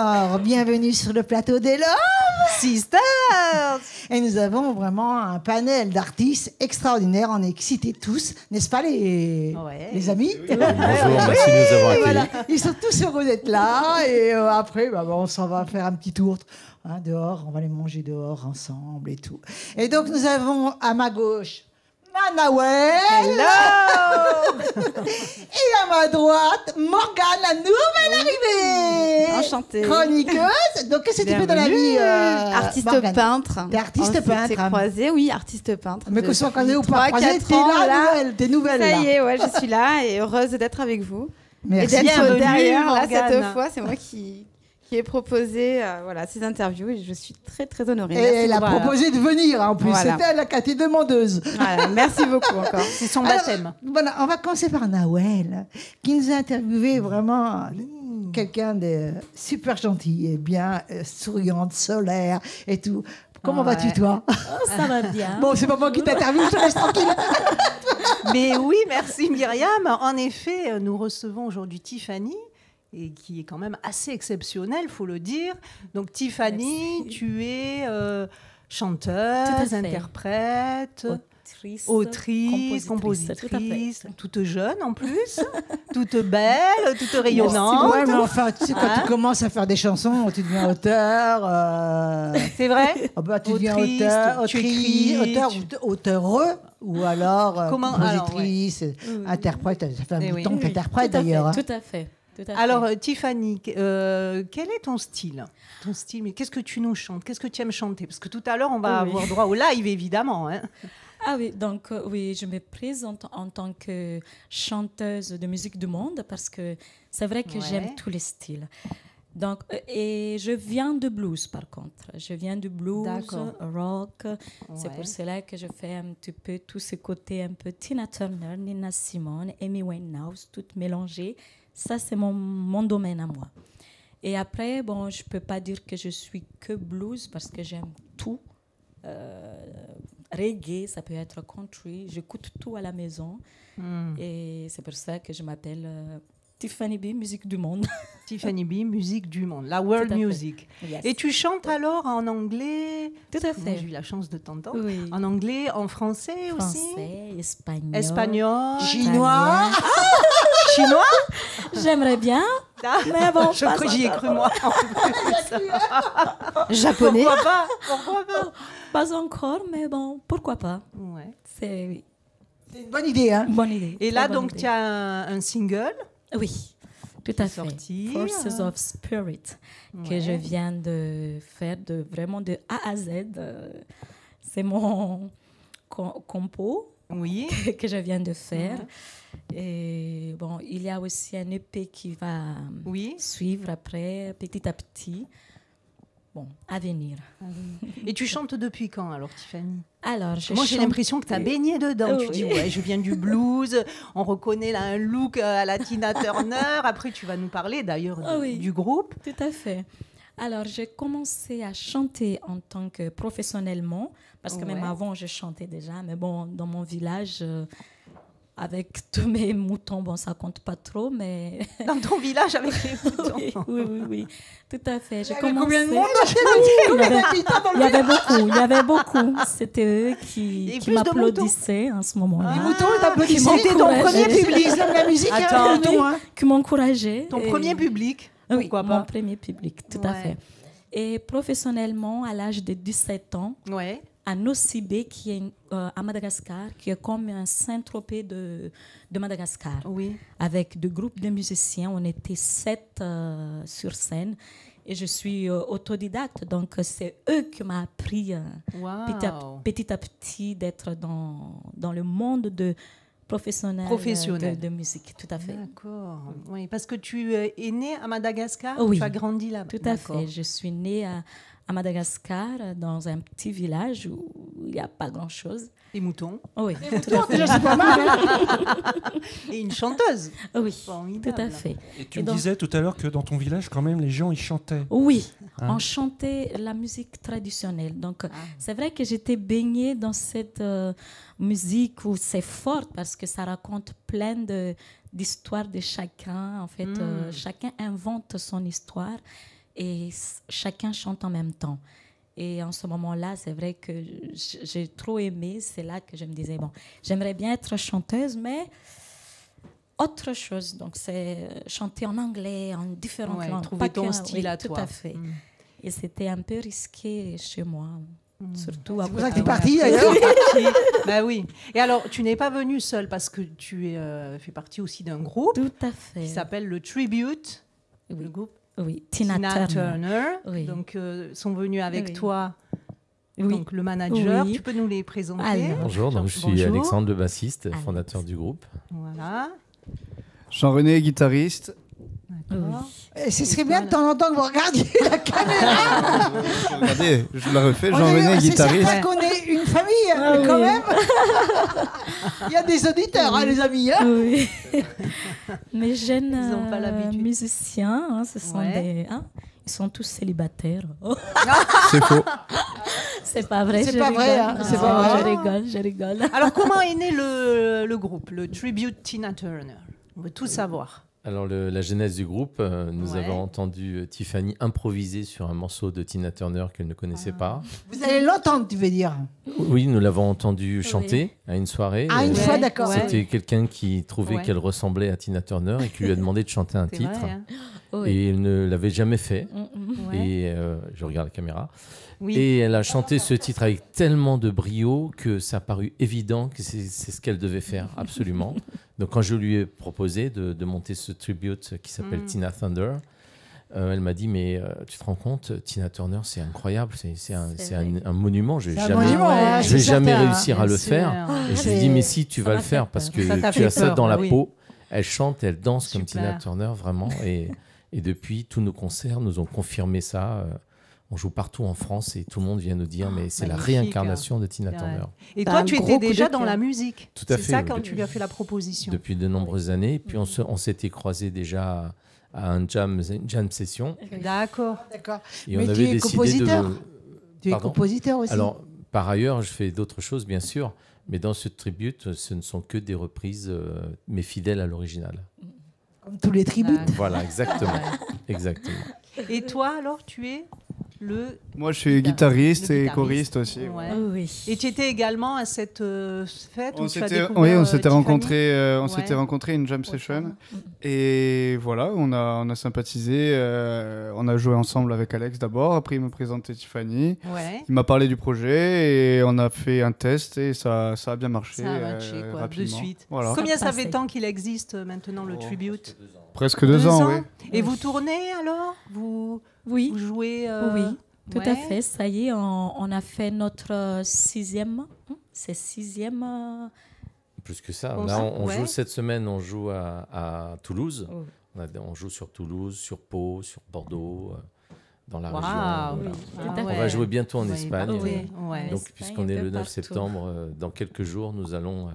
Alors, bienvenue sur le plateau des Love Sisters. Et nous avons vraiment un panel d'artistes extraordinaires. On est excités tous, n'est-ce pas les amis? Bonjour, merci de nous avoir accueillis. Voilà. Ils sont tous heureux d'être là. Et après, on s'en va faire un petit tour dehors. On va aller manger dehors ensemble et tout. Et donc, nous avons à ma gauche Manaouel. Hello. Et à ma droite, Morgane, la nouvelle arrivée. Enchantée. Chroniqueuse. Donc, qu'est-ce que tu fais dans la vie, artiste Morgane? peintre. T'es artiste On peintre. s'était croisés, oui, artiste peintre. Mais que ce soit croisé ou pas croisé, t'es là, t'es nouvelle. Ça là. y est, ouais, je suis là et heureuse d'être avec vous. Merci. Et d'être Bienvenue, derrière, là, Morgane. cette fois, c'est moi qui ai proposé ces interviews et je suis très, très honorée. Et Merci elle a beaucoup. proposé de venir, en plus. Voilà. C'est elle qui a été demandeuse. Voilà, merci beaucoup encore. C'est son Alors, baptême. voilà, on va commencer par Nawel, qui nous a interviewé vraiment quelqu'un de super gentil et bien souriante, solaire et tout. Comment vas-tu, toi? Ça va bien. Bon, c'est pas moi qui t'interviewe, je te laisse tranquille. Mais oui, merci Myriam. En effet, nous recevons aujourd'hui Tiffany, et qui est quand même assez exceptionnelle, faut le dire. Donc Tiffany, Merci. tu es Tout à chanteuse, fait. autrice, Compositrice, compositrice, toute jeune en plus, toute belle, toute rayonnante. Ouais, mais enfin, tu sais, quand tu commences à faire des chansons, tu deviens auteur. C'est vrai? Tu deviens Autrice, auteur, tu écris, auteureux, ou alors Comment- compositrice, interprète. Ça fait un bout de temps que t'interprètes d'ailleurs. hein. Tout à fait. Alors, Tiffany, quel est ton style? Ton style, mais qu'est-ce que tu nous chantes? Qu'est-ce que tu aimes chanter? Parce que tout à l'heure, on va avoir droit au live, évidemment. Hein. Ah oui, donc oui, je me présente en tant que chanteuse de musique du monde parce que c'est vrai que j'aime tous les styles. Donc, et je viens de blues par contre. Je viens du blues, D'accord. rock. C'est Ouais. pour cela que je fais un petit peu tous ces côtés un peu Tina Turner, Nina Simone, Amy Winehouse, tout mélangé. Ça, c'est mon domaine à moi. Et après, bon, je ne peux pas dire que je suis que blues parce que j'aime tout. Reggae, ça peut être country. J'écoute tout à la maison. Et c'est pour ça que je m'appelle Tiffany B, musique du monde. Tiffany B, musique du monde, la world Tout à fait. music. Yes. Et tu chantes alors en anglais? Tout à Moi, fait. j'ai eu la chance de t'entendre. Oui. En anglais, en français, aussi? Français, espagnol. Espagnol? Chinois. Chinois? J'aimerais bien, mais bon, pas J'y ai encore. cru moi. Japonais. Pourquoi pas? Pourquoi pas? Pas encore, mais bon, pourquoi pas. Ouais. C'est C'est une bonne idée, hein. une bonne idée. Et très là, bonne donc, idée. tu as un single. Oui, tout à est fait. sorti. Forces of Spirit, que Ouais. je viens de faire vraiment de A à Z. C'est mon compo Oui. que je viens de faire. Et bon, il y a aussi un EP qui va Oui. suivre après, petit à petit. Bon, à venir. Et tu chantes depuis quand alors, Tiffany? Alors, Moi, j'ai l'impression que tu as baigné dedans. Tu Oui. dis, ouais, je viens du blues. On reconnaît là un look à la Tina Turner. Après, tu vas nous parler d'ailleurs du groupe. Tout à fait. Alors, j'ai commencé à chanter en tant que professionnellement, parce que même avant, je chantais déjà. Mais bon, dans mon village, avec tous mes moutons, bon, ça compte pas trop, mais... Dans ton village avec les moutons. oui, tout à fait. J'ai Il y avait commencé... combien de monde dans chez nous? Combien d'habitants dans le Il y avait beaucoup. C'était eux qui plus de m'applaudissaient en ce moment-là. Les moutons, ils t'applaudissent. Qui C'était ton m'encourageaient. premier public. Ils aiment la musique, Attends. hein, les moutons, hein. Qui m'encourageaient. Ton Et- premier public. Oui, Pourquoi mon pas? premier public, tout à Ouais. fait. Et professionnellement, à l'âge de 17 ans, Ouais. à Nocibé, qui est à Madagascar, qui est comme un Saint-Tropez de Madagascar. Oui. Avec deux groupes de musiciens, on était 7 sur scène. Et je suis autodidacte, donc c'est eux qui m'ont appris Wow. petit à petit d'être dans le monde de professionnel, de musique, tout à fait. D'accord. Oui, parce que tu es né à Madagascar, Oui. tu as grandi là-bas. Tout à D'accord. fait. Je suis née à Madagascar, dans un petit village où il n'y a pas grand-chose. Les moutons. Oui, tout à fait. Déjà, c'est pas mal, hein. Et une chanteuse. Oui, Formidable. tout à fait. Et tu Et me donc- disais tout à l'heure que dans ton village, quand même, les gens, ils chantaient. Oui, Hein? on chantait la musique traditionnelle. Donc, c'est vrai que j'étais baignée dans cette musique où c'est fort parce que ça raconte plein d'histoires de chacun. En fait, chacun invente son histoire. et chacun chante en même temps. Et en ce moment-là, c'est vrai que j'ai trop aimé. C'est là que je me disais, bon, j'aimerais bien être chanteuse, mais autre chose. Donc, c'est chanter en anglais, en différentes langues. Trouver ton style à toi. Tout à fait. Et c'était un peu risqué chez moi. Surtout C'est pour ça que tu es partie, d'ailleurs. Bah oui. Et alors, tu n'es pas venue seule parce que tu fais partie aussi d'un groupe Tout à fait. qui s'appelle le Tribute. Oui. Le groupe Oui, Tina Turner. Oui. Donc, sont venus avec Oui. toi, Oui. donc le manager. Oui. Tu peux nous les présenter? Alors. Bonjour, donc je suis Bonjour. Alexandre, le bassiste, Alex. fondateur du groupe. Voilà. Jean-René, guitariste. D'accord. Et ce serait bien de temps en temps que vous regardiez la caméra. Regardez, je la refais. On Jean-René, est- C'est guitariste. certain qu'on est une famille, quand même. Il y a des auditeurs, hein, les amis. Hein. Oui. Mes jeunes Ils ont pas l'habitude. musiciens, hein, ce sont Ouais. ils sont tous célibataires. Oh, C'est faux. c'est pas vrai. C'est je pas rigole. vrai, hein, c'est pas Je vrai. rigole, je rigole. Alors, comment est né le groupe, le Tribute Tina Turner? On veut tout savoir. Alors la genèse du groupe, nous Ouais. avons entendu Tiffany improviser sur un morceau de Tina Turner qu'elle ne connaissait pas. Vous allez l'entendre, tu veux dire. Oui, nous l'avons entendu chanter à une soirée. Ah, une Ouais. fois, d'accord. Ouais. C'était quelqu'un qui trouvait Ouais. qu'elle ressemblait à Tina Turner et qui lui a demandé de chanter un C'est titre. vrai, hein? Oui. Et elle ne l'avait jamais fait. Ouais. Et je regarde la caméra. Oui. Et elle a chanté ce titre avec tellement de brio que ça a paru évident que c'est ce qu'elle devait faire, absolument. Donc quand je lui ai proposé de monter ce tribute qui s'appelle Tina Thunder, elle m'a dit, mais tu te rends compte, Tina Turner, c'est incroyable, c'est un monument. Je vais C'est un jamais, monument, ouais, je vais c'est jamais certain, réussir à Bien le sûr. faire. Et je lui ai dit, mais si, tu Ça vas m'a le fait faire peur. parce que Ça t'a tu fait as ça peur, dans la oui. peau. Elle chante, elle danse comme Super. Tina Turner, vraiment. Et depuis, tous nos concerts nous ont confirmé ça. On joue partout en France et tout le monde vient nous dire, mais c'est la magnifique. réincarnation de Tina Ouais. Turner. Et T'as toi, un tu gros étais coup de déjà cœur. dans la musique. Tout à C'est fait, ça oui. quand tu lui as fait la proposition. Depuis de nombreuses années. Puis on s'était croisés déjà à une jam session. D'accord. D'accord. Et Mais on tu avait es décidé compositeur de... Tu es Pardon. compositeur aussi. Alors, par ailleurs, je fais d'autres choses, bien sûr. Mais dans ce tribute, ce ne sont que des reprises, mais fidèles à l'original. Comme tous les tribus. D'accord. Voilà, exactement. Exactement. Et toi, alors, tu es le... Moi, je suis guitariste Le et guitariste. choriste aussi. Ouais. Oui. Et tu étais également à cette fête où On tu as s'était, découvert oui, on s'était Tiffany rencontrés, on Ouais. s'était rencontrés une jam Au session fond. et voilà, on a sympathisé, on a joué ensemble avec Alex d'abord, après il m'a présenté Tiffany, Ouais. il m'a parlé du projet et on a fait un test et ça a bien marché, Ça a matché, quoi, de rapidement. suite. Voilà. Combien ça passé. fait temps qu'il existe maintenant le tribute? Presque 2 ans, oui. Et vous tournez alors? Oui. Vous jouez Oui. Tout ouais. à fait. Ça y est, on a fait notre sixième. C'est sixième. Plus que ça. Bon, Là, ça, on ouais. joue cette semaine, on joue à Toulouse. Oh. On joue sur Toulouse, sur Pau, sur Bordeaux, dans la Waouh. région. Voilà. Oui. Ah Tout à On fait. va jouer bientôt en Ouais, Espagne. partout. Oui. Ouais. Donc, Espagne, puisqu'on un est peu le 9 partout. septembre, dans quelques jours, nous allons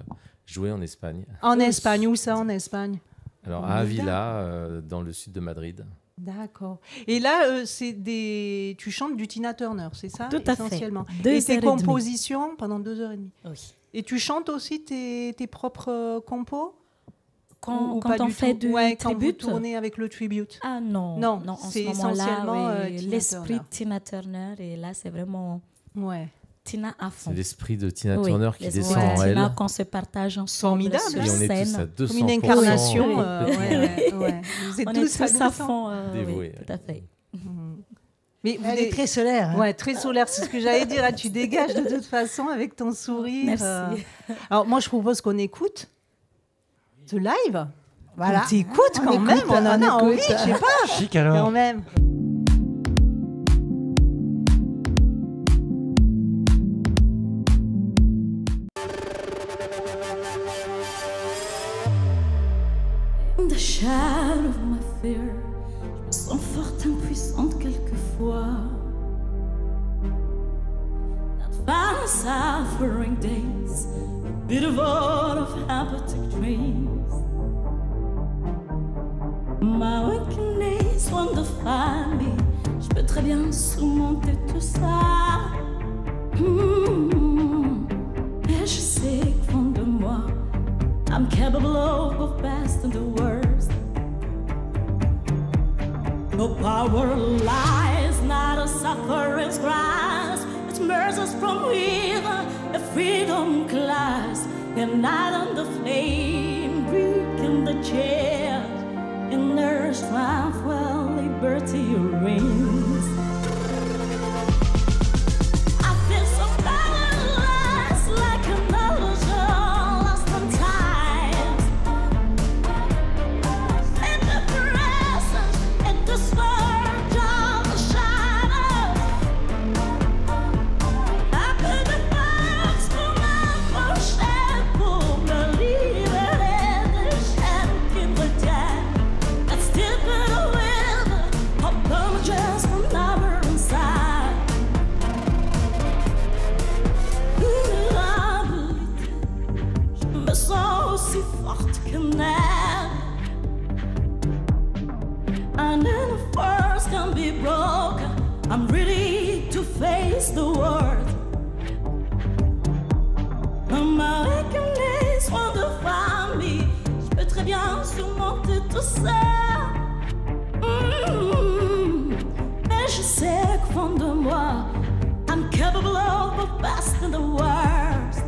jouer en Espagne. En Espagne, où ça en Espagne? Alors, Oh, à Avila, dans le sud de Madrid. D'accord. Et là, tu chantes du Tina Turner, c'est ça? Tout à fait. Essentiellement. 2 Et heures tes et demie. compositions pendant 2h30. Oui. Et tu chantes aussi tes propres compos? Quand, Ou quand pas on du fait tout? du Ouais, quand vous tribute. tournez avec le tribute. Ah non, Non, en c'est ce moment-là, essentiellement, oui, Tina l'esprit Turner. de Tina Turner, et là, c'est vraiment Ouais. Tina à fond. C'est l'esprit de Tina Oui, Turner qui l'esprit descend de en elle. Tina qu'on se partage ensemble Formidable, sur Et on est tous à scène. 200%. Comme une incarnation. complètement. Ouais. Vous êtes On est tous tous à 200. fond. Dévoués, Oui, tout à fait. Mais vous Elle est très solaire. hein. Ouais, très solaire, c'est ce que j'allais dire. Ah, tu dégages de toute façon avec ton sourire. Merci. Alors moi, je propose qu'on écoute ce live. Voilà. On t'écoute quand même, écoute, on en a on envie, écoute. je sais pas, Chic quand alors. même. In the shadow of my fear, je me sens forte, impuissante quelquefois. That final suffering days, a bit of all of apathic dreams. My weakness won't define me, je peux très bien surmonter tout ça. Et je sais qu'au fond de moi, I'm capable of both best and the worst. Au power lies not a sufferer's grasp. It's mercies from within, a freedom class. Unite on the flame, breaking the chair. In their strength, well, liberty reigns. I feel so powerless, like an illusion, lost in time. In the presence, in the surge of the shadows, I put the box for my worship, believe it in the shadow in the dead. Still better with apologies from never inside. Je me sens aussi forte que neige. And then the force can be broken. I'm ready to face the world. Ma weakness won't define me. Je peux très bien surmonter tout ça. Mais je sais qu'au fond de moi, I'm capable of the best and the worst.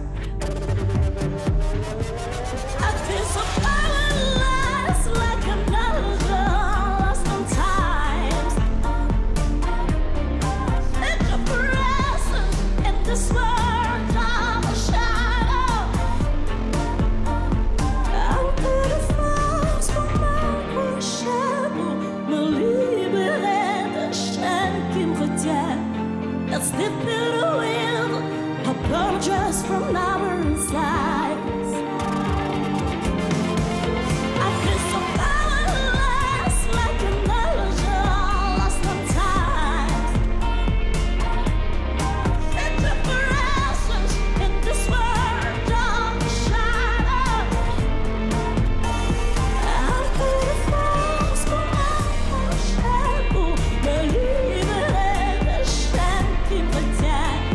I feel so powerless, like an illusion, lost in times. In the presence, in this world of a shadow, I'm pretty fast for my worship. Me libérer de chaînes qui me retiennent. Let's dip it with apologies from our inside. I feel so powerless, like an illusion, lost in time. In the presence, in this world of the shadow, I'm pretty fast for my worship. Me libérer de chaînes qui me retiennent.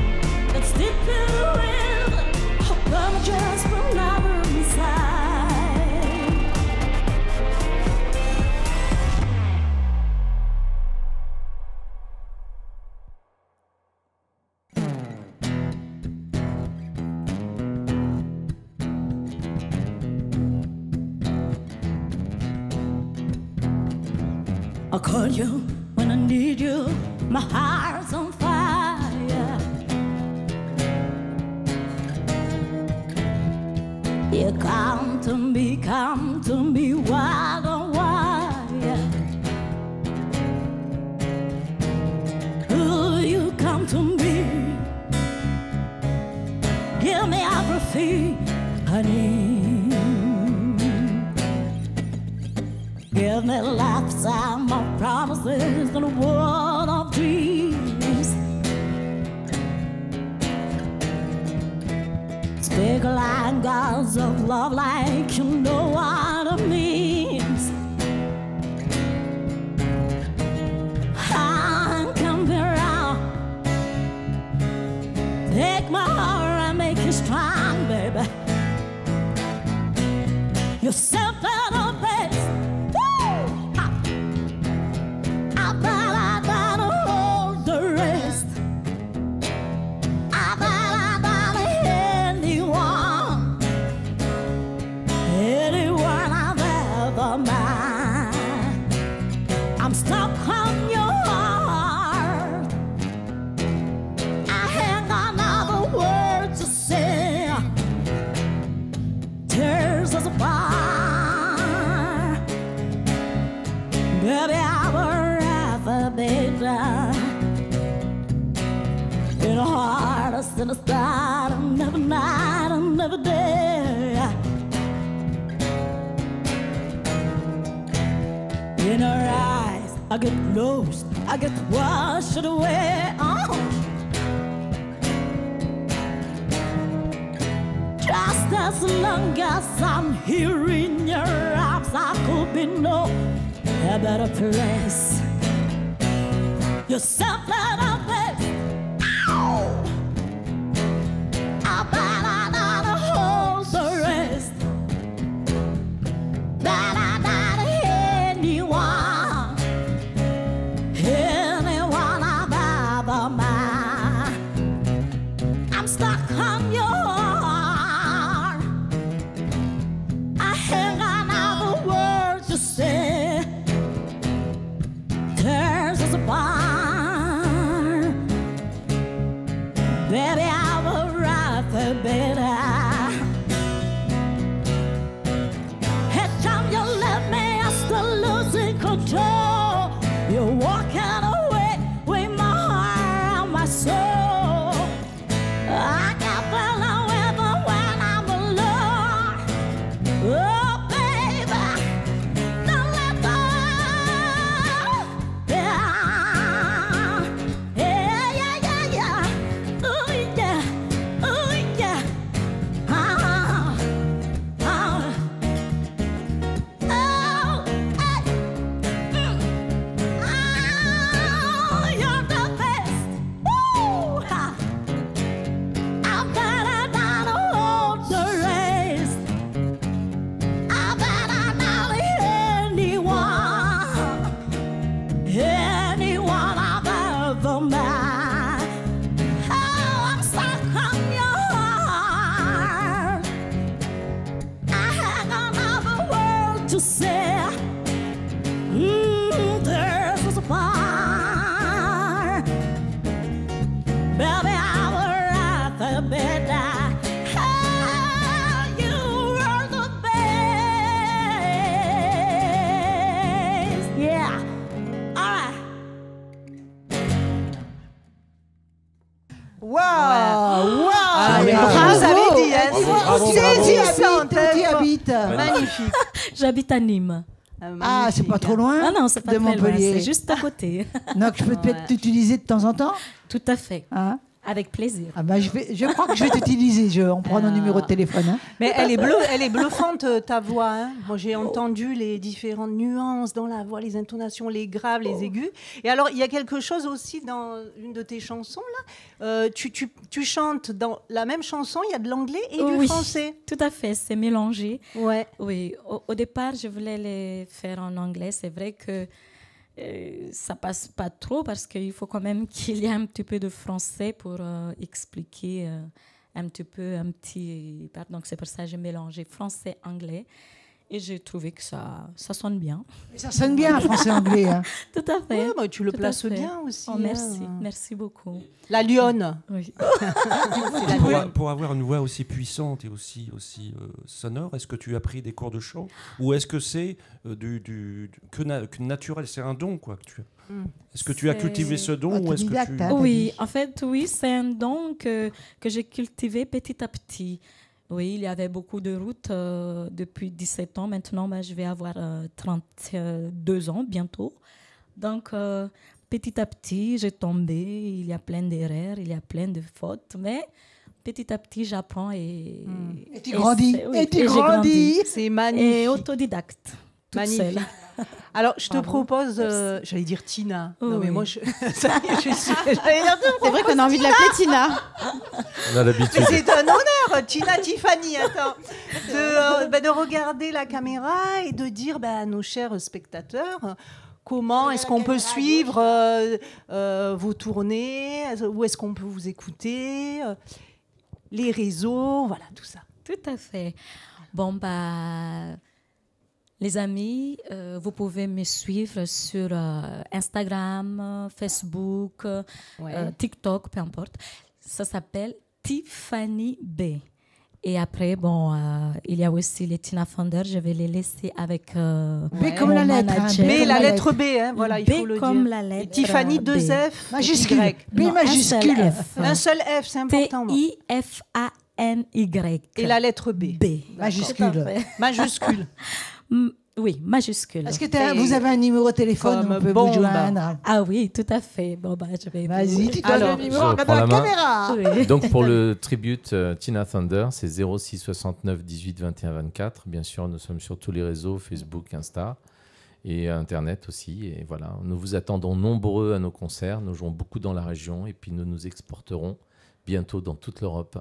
Let's dip it with apologies from our inside. I'll call you when I need you. My heart's on fire. You come to me, wild on wire. Ooh, you come to me, give me everything I need. Give me a lifetime of promises and a world of dreams. Speak language of love like you know what it means. I can be around. Take my heart and make it strong, baby. You're simple the best. I'm stuck on your heart. I hang on other words to say. Tears as a bar. Baby, I would rather be done. In a heart, a sinner start, another night, another day. In her eyes, I get lost, I get washed away. Oh. Just as long as I'm here in your arms, I could be no a better place. You're something of it. Ow! I bet I gotta hold the rest. That I not anyone. to say, there's a fire. Baby, I would rather be die. Ah, you are the best. Yeah. All right. Waouh, waouh. mais Bravo. vous avez dit, hein, Bravo, bravo, saisissante, Où tu habites Magnifique. J'habite à Nîmes. Ah, c'est pas trop loin Ah non, c'est pas de très loin, Montpellier. c'est juste à côté. Donc, je peux peut-être t'utiliser de temps en temps, Tout à fait, hein? avec plaisir. Ah ben, je crois que je vais t'utiliser. On prend nos numéros de téléphone. Hein. Mais elle est bluffante, ta voix. Hein. Moi, j'ai entendu les différentes nuances dans la voix, les intonations, les graves, les aigus. Et alors, il y a quelque chose aussi dans une de tes chansons, là. Tu chantes dans la même chanson, il y a de l'anglais et du Oui. français. Tout à fait, c'est mélangé. Ouais. Oui, au départ, je voulais les faire en anglais. C'est vrai que ça passe pas trop parce qu'il faut quand même qu'il y ait un petit peu de français pour expliquer un petit. Pardon, c'est pour ça que j'ai mélangé français-anglais. Et j'ai trouvé que ça sonne bien. Ça sonne bien, français-anglais. Hein. Tout à fait. Ouais, bah, tu le Tout à places fait. bien aussi. Oh, merci, hein. merci beaucoup. La lionne. Oui. Pour avoir une voix aussi puissante et aussi sonore, est-ce que tu as pris des cours de chant ou est-ce que c'est que naturel, c'est un don quoi que tu as. Est-ce que tu as C'est cultivé ce don ou est-ce que autodidacte, tu... hein. Oui, en fait, oui, c'est un don que j'ai cultivé petit à petit. Oui, il y avait beaucoup de routes depuis 17 ans. Maintenant, je vais avoir 32 ans bientôt. Donc, petit à petit, j'ai tombé. Il y a plein d'erreurs, il y a plein de fautes. Mais petit à petit, j'apprends et tu grandis. c'est- oui, Et tu j'ai grandis. C'est Et magnifique. autodidacte, toute Magnifique. seule. Alors, je te Bravo. propose, j'allais dire Tina. Oh, non, mais oui. moi, j'allais dire C'est vrai qu'on a envie de l'appeler Tina. On a l'habitude. mais c'est un honneur, Tina Tiffany, attends, de regarder la caméra et de dire à nos chers spectateurs comment est-ce qu'on peut suivre vos tournées, où est-ce qu'on peut vous écouter, les réseaux, voilà, tout ça. Tout à fait. Bon, les amis, vous pouvez me suivre sur Instagram, Facebook, TikTok, peu importe. Ça s'appelle Tiffany B. Et après, il y a aussi les Tina Thunder. Je vais les laisser avec B comme mon la lettre. Hein, manager. B, comme la la lettre B, hein, voilà, il B faut le comme dire. la lettre Et Tiffany, B. 2 F, Majuscule. Y. B Non, majuscule. un seul F. Un seul F, c'est important. moi. T-I-F-A-N-Y. Et la lettre B. B. Majuscule. Tout à fait. Majuscule. Oui, majuscule. Est-ce que vous avez un numéro de téléphone où Comme on peut bombe. vous joindre? Ah oui, tout à fait. Bon, je vais... Vas-y, tu donnes Alors, le numéro, je regarde prends la la main. caméra. Oui. Donc pour le tribute Tina Thunder, c'est 06 69 18 21 24. Bien sûr, nous sommes sur tous les réseaux, Facebook, Insta et Internet aussi. Et voilà, nous vous attendons nombreux à nos concerts. Nous jouons beaucoup dans la région et puis nous nous exporterons bientôt dans toute l'Europe.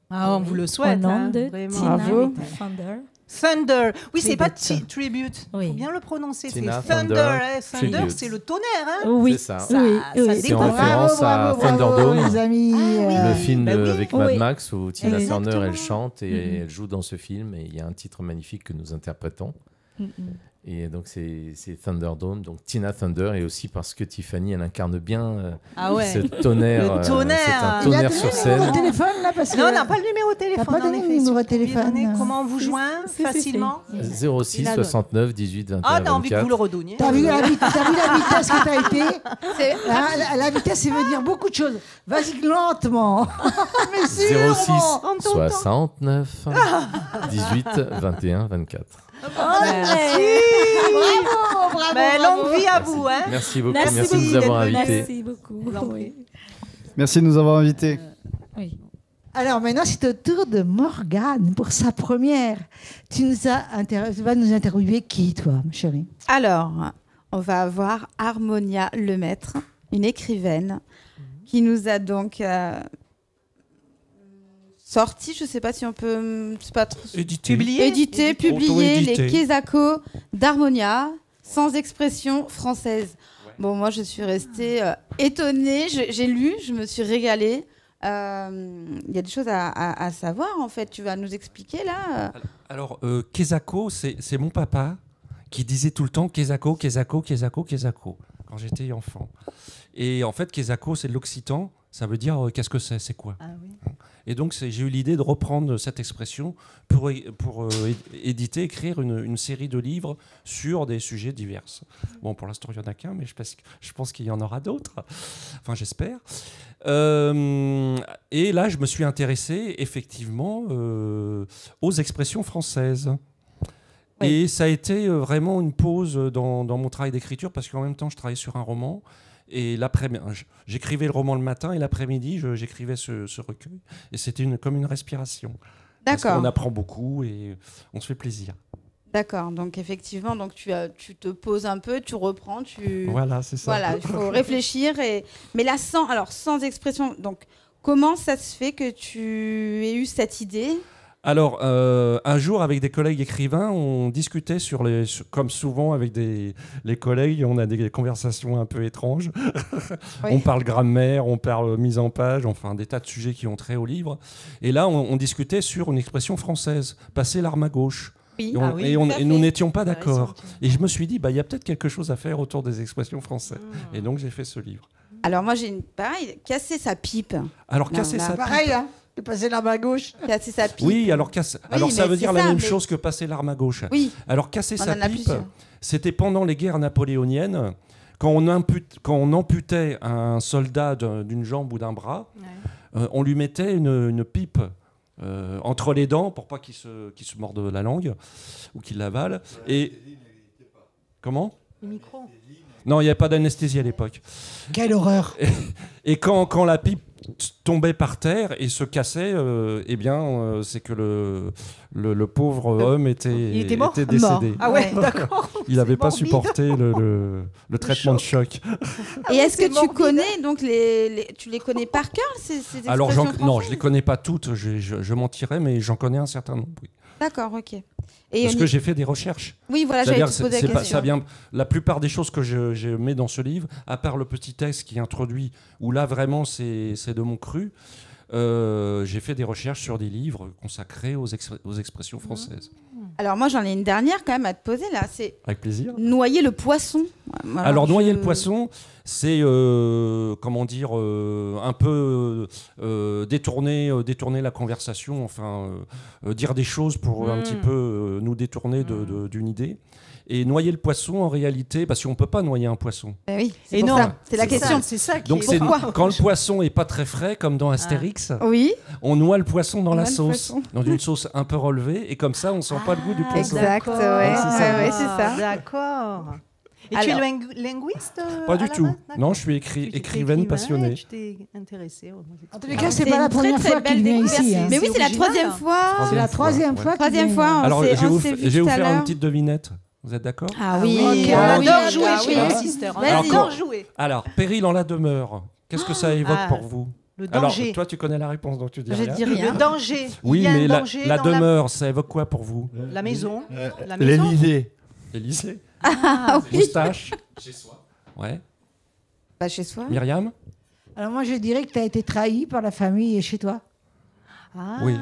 Ah, on vous le Au souhaite. nom hein, de vraiment. Tina Bravo. Thunder. Thunder. Oui, c'est pas Tribute. tribute. Il Oui. faut bien le prononcer. C'est Tina Thunder. Thunder, Thunder, tribute. c'est le tonnerre. Hein. Oui, C'est ça. oui, Ça oui. C'est en dépend. référence à bravo, Thunderdome, les amis. le film bah oui. avec Mad Oui. Max où Tina Exactement. Turner elle chante et elle joue dans ce film et il y a un titre magnifique que nous interprétons. Et donc c'est Thunderdome, donc Tina Thunder, et aussi parce que Tiffany elle incarne bien Ah ouais. ce tonnerre. Le tonnerre. C'est un Il y a tonnerre ton sur numéro scène. de téléphone là parce que Non, on n'a pas le numéro de téléphone. pas en donné effet. le numéro de Si vous pouviez téléphone. donner comment on vous joint si, si. facilement 06 Il a le- 69 18 21 Ah, t'as envie que 24. vous le redonniez. T'as vu la vitesse que t'as été? C'est Hein, la vitesse, ça veut dire beaucoup de choses. Vas-y lentement. Mais 06 sûrement. Prends ton temps. 69 18 21 24. Bravo, bravo, Mais bravo. longue vie à vous. Hein. Merci beaucoup, Merci merci de nous beaucoup avoir d'être venu. invités. Merci beaucoup. vous en prie. Oui. Merci de nous avoir invités. Oui. Alors maintenant, c'est au tour de Morgane pour sa première. Tu vas nous interviewer qui, toi, ma chérie? Alors, on va avoir Harmonia Lemaître, une écrivaine, qui nous a donc sorti, je ne sais pas si on peut, c'est pas trop, Édité. édité, publié les Auto-édité. Kezako d'Harmonia, sans expression française. Bon, moi, je suis restée étonnée, j'ai lu, je me suis régalée. Il y a des choses à savoir, en fait. Tu vas nous expliquer, là Alors, Kezako, c'est mon papa qui disait tout le temps Kezako, Kezako, Kezako, Kezako, quand j'étais enfant. Et en fait, Kezako, c'est de l'occitan, ça veut dire qu'est-ce que c'est quoi. Ah oui. Et donc, j'ai eu l'idée de reprendre cette expression pour éditer, écrire une série de livres sur des sujets divers. Bon, pour l'instant, il n'y en a qu'un, mais je pense qu'il y en aura d'autres. Enfin, j'espère. Et là, je me suis intéressé, effectivement, aux expressions françaises. Oui. Et ça a été vraiment une pause dans mon travail d'écriture, parce qu'en même temps, je travaillais sur un roman. Et j'écrivais le roman le matin et l'après-midi, j'écrivais ce recueil. Et c'était comme une respiration. D'accord. Parce qu'on apprend beaucoup et on se fait plaisir. D'accord. Donc effectivement, tu te poses un peu, tu reprends, Voilà, c'est ça. Voilà, il faut réfléchir. Mais là, sans expression. Donc, comment ça se fait que tu aies eu cette idée ? Alors, un jour, avec des collègues écrivains, on discutait comme souvent avec les collègues, on a des conversations un peu étranges. Oui. On parle grammaire, on parle mise en page, enfin des tas de sujets qui ont trait au livre. Et là, on discutait sur une expression française, passer l'arme à gauche. Oui. Et nous n'étions pas d'accord. Et je me suis dit, il y a peut-être quelque chose à faire autour des expressions françaises. Et donc, j'ai fait ce livre. Alors, moi, pareil, casser sa pipe. Alors, casser sa pipe. Pareil, hein. De passer l'arme à gauche. Casser sa pipe. Oui, alors ça veut dire la même chose que passer l'arme à gauche. Oui. Alors casser sa pipe, c'était pendant les guerres napoléoniennes, quand on amputait un soldat d'une jambe ou d'un bras, on lui mettait une pipe entre les dents pour pas qu'il se morde la langue ou qu'il l'avale. Et comment ? Le micro. Non, il n'y avait pas d'anesthésie à l'époque. Quelle horreur. Et quand la pipe tombait par terre et se cassait, c'est que le pauvre homme était décédé. Mort. Ah ouais, d'accord. Il n'avait pas supporté le traitement de choc. Et est-ce que tu connais, donc tu les connais par cœur, ces expressions Alors, françaises ? non, je ne les connais pas toutes, je mentirais, mais j'en connais un certain nombre. Oui. D'accord, ok. Parce que j'ai fait des recherches. Oui, voilà, j'allais te poser la question. La plupart des choses que je mets dans ce livre, à part le petit texte qui introduit, où là vraiment c'est de mon cru, j'ai fait des recherches sur des livres consacrés aux expressions françaises. Alors moi j'en ai une dernière quand même à te poser là, c'est avec plaisir. Noyer le poisson. Alors noyer le poisson, c'est un peu détourner la conversation, enfin dire des choses pour un petit peu nous détourner d'une idée. Et noyer le poisson, en réalité, parce qu'on ne peut pas noyer un poisson. Oui, c'est la question. C'est ça qui Donc, pourquoi quand le poisson n'est pas très frais, comme dans Astérix, oui. On noie le poisson dans la sauce, dans une sauce un peu relevée, et comme ça, on ne sent pas le goût du poisson. Exact, ouais, c'est ça. D'accord. Et tu es linguiste Pas du tout. Non, je suis écrivaine passionnée. Tu t'es intéressée. En tous les cas, c'est pas la première fois qu'il vient ici. Mais oui, c'est la troisième fois. C'est la troisième fois. Alors, je vais vous faire une petite devinette. Vous êtes d'accord ? Ah oui. On adore jouer chez les sisters. On adore jouer. Alors, péril en la demeure. Qu'est-ce que ça évoque pour vous ? Le danger. Alors, toi, tu connais la réponse, donc tu dis rien. Je dis rien. Le danger. Oui, mais la demeure, ça évoque quoi pour vous ? La maison. L'Élysée. L'Élysée. Ah oui. Moustache. Chez soi. Ouais. Pas chez soi. Myriam ? Alors moi, je dirais que tu as été trahi par la famille et chez toi. Ah. Oui.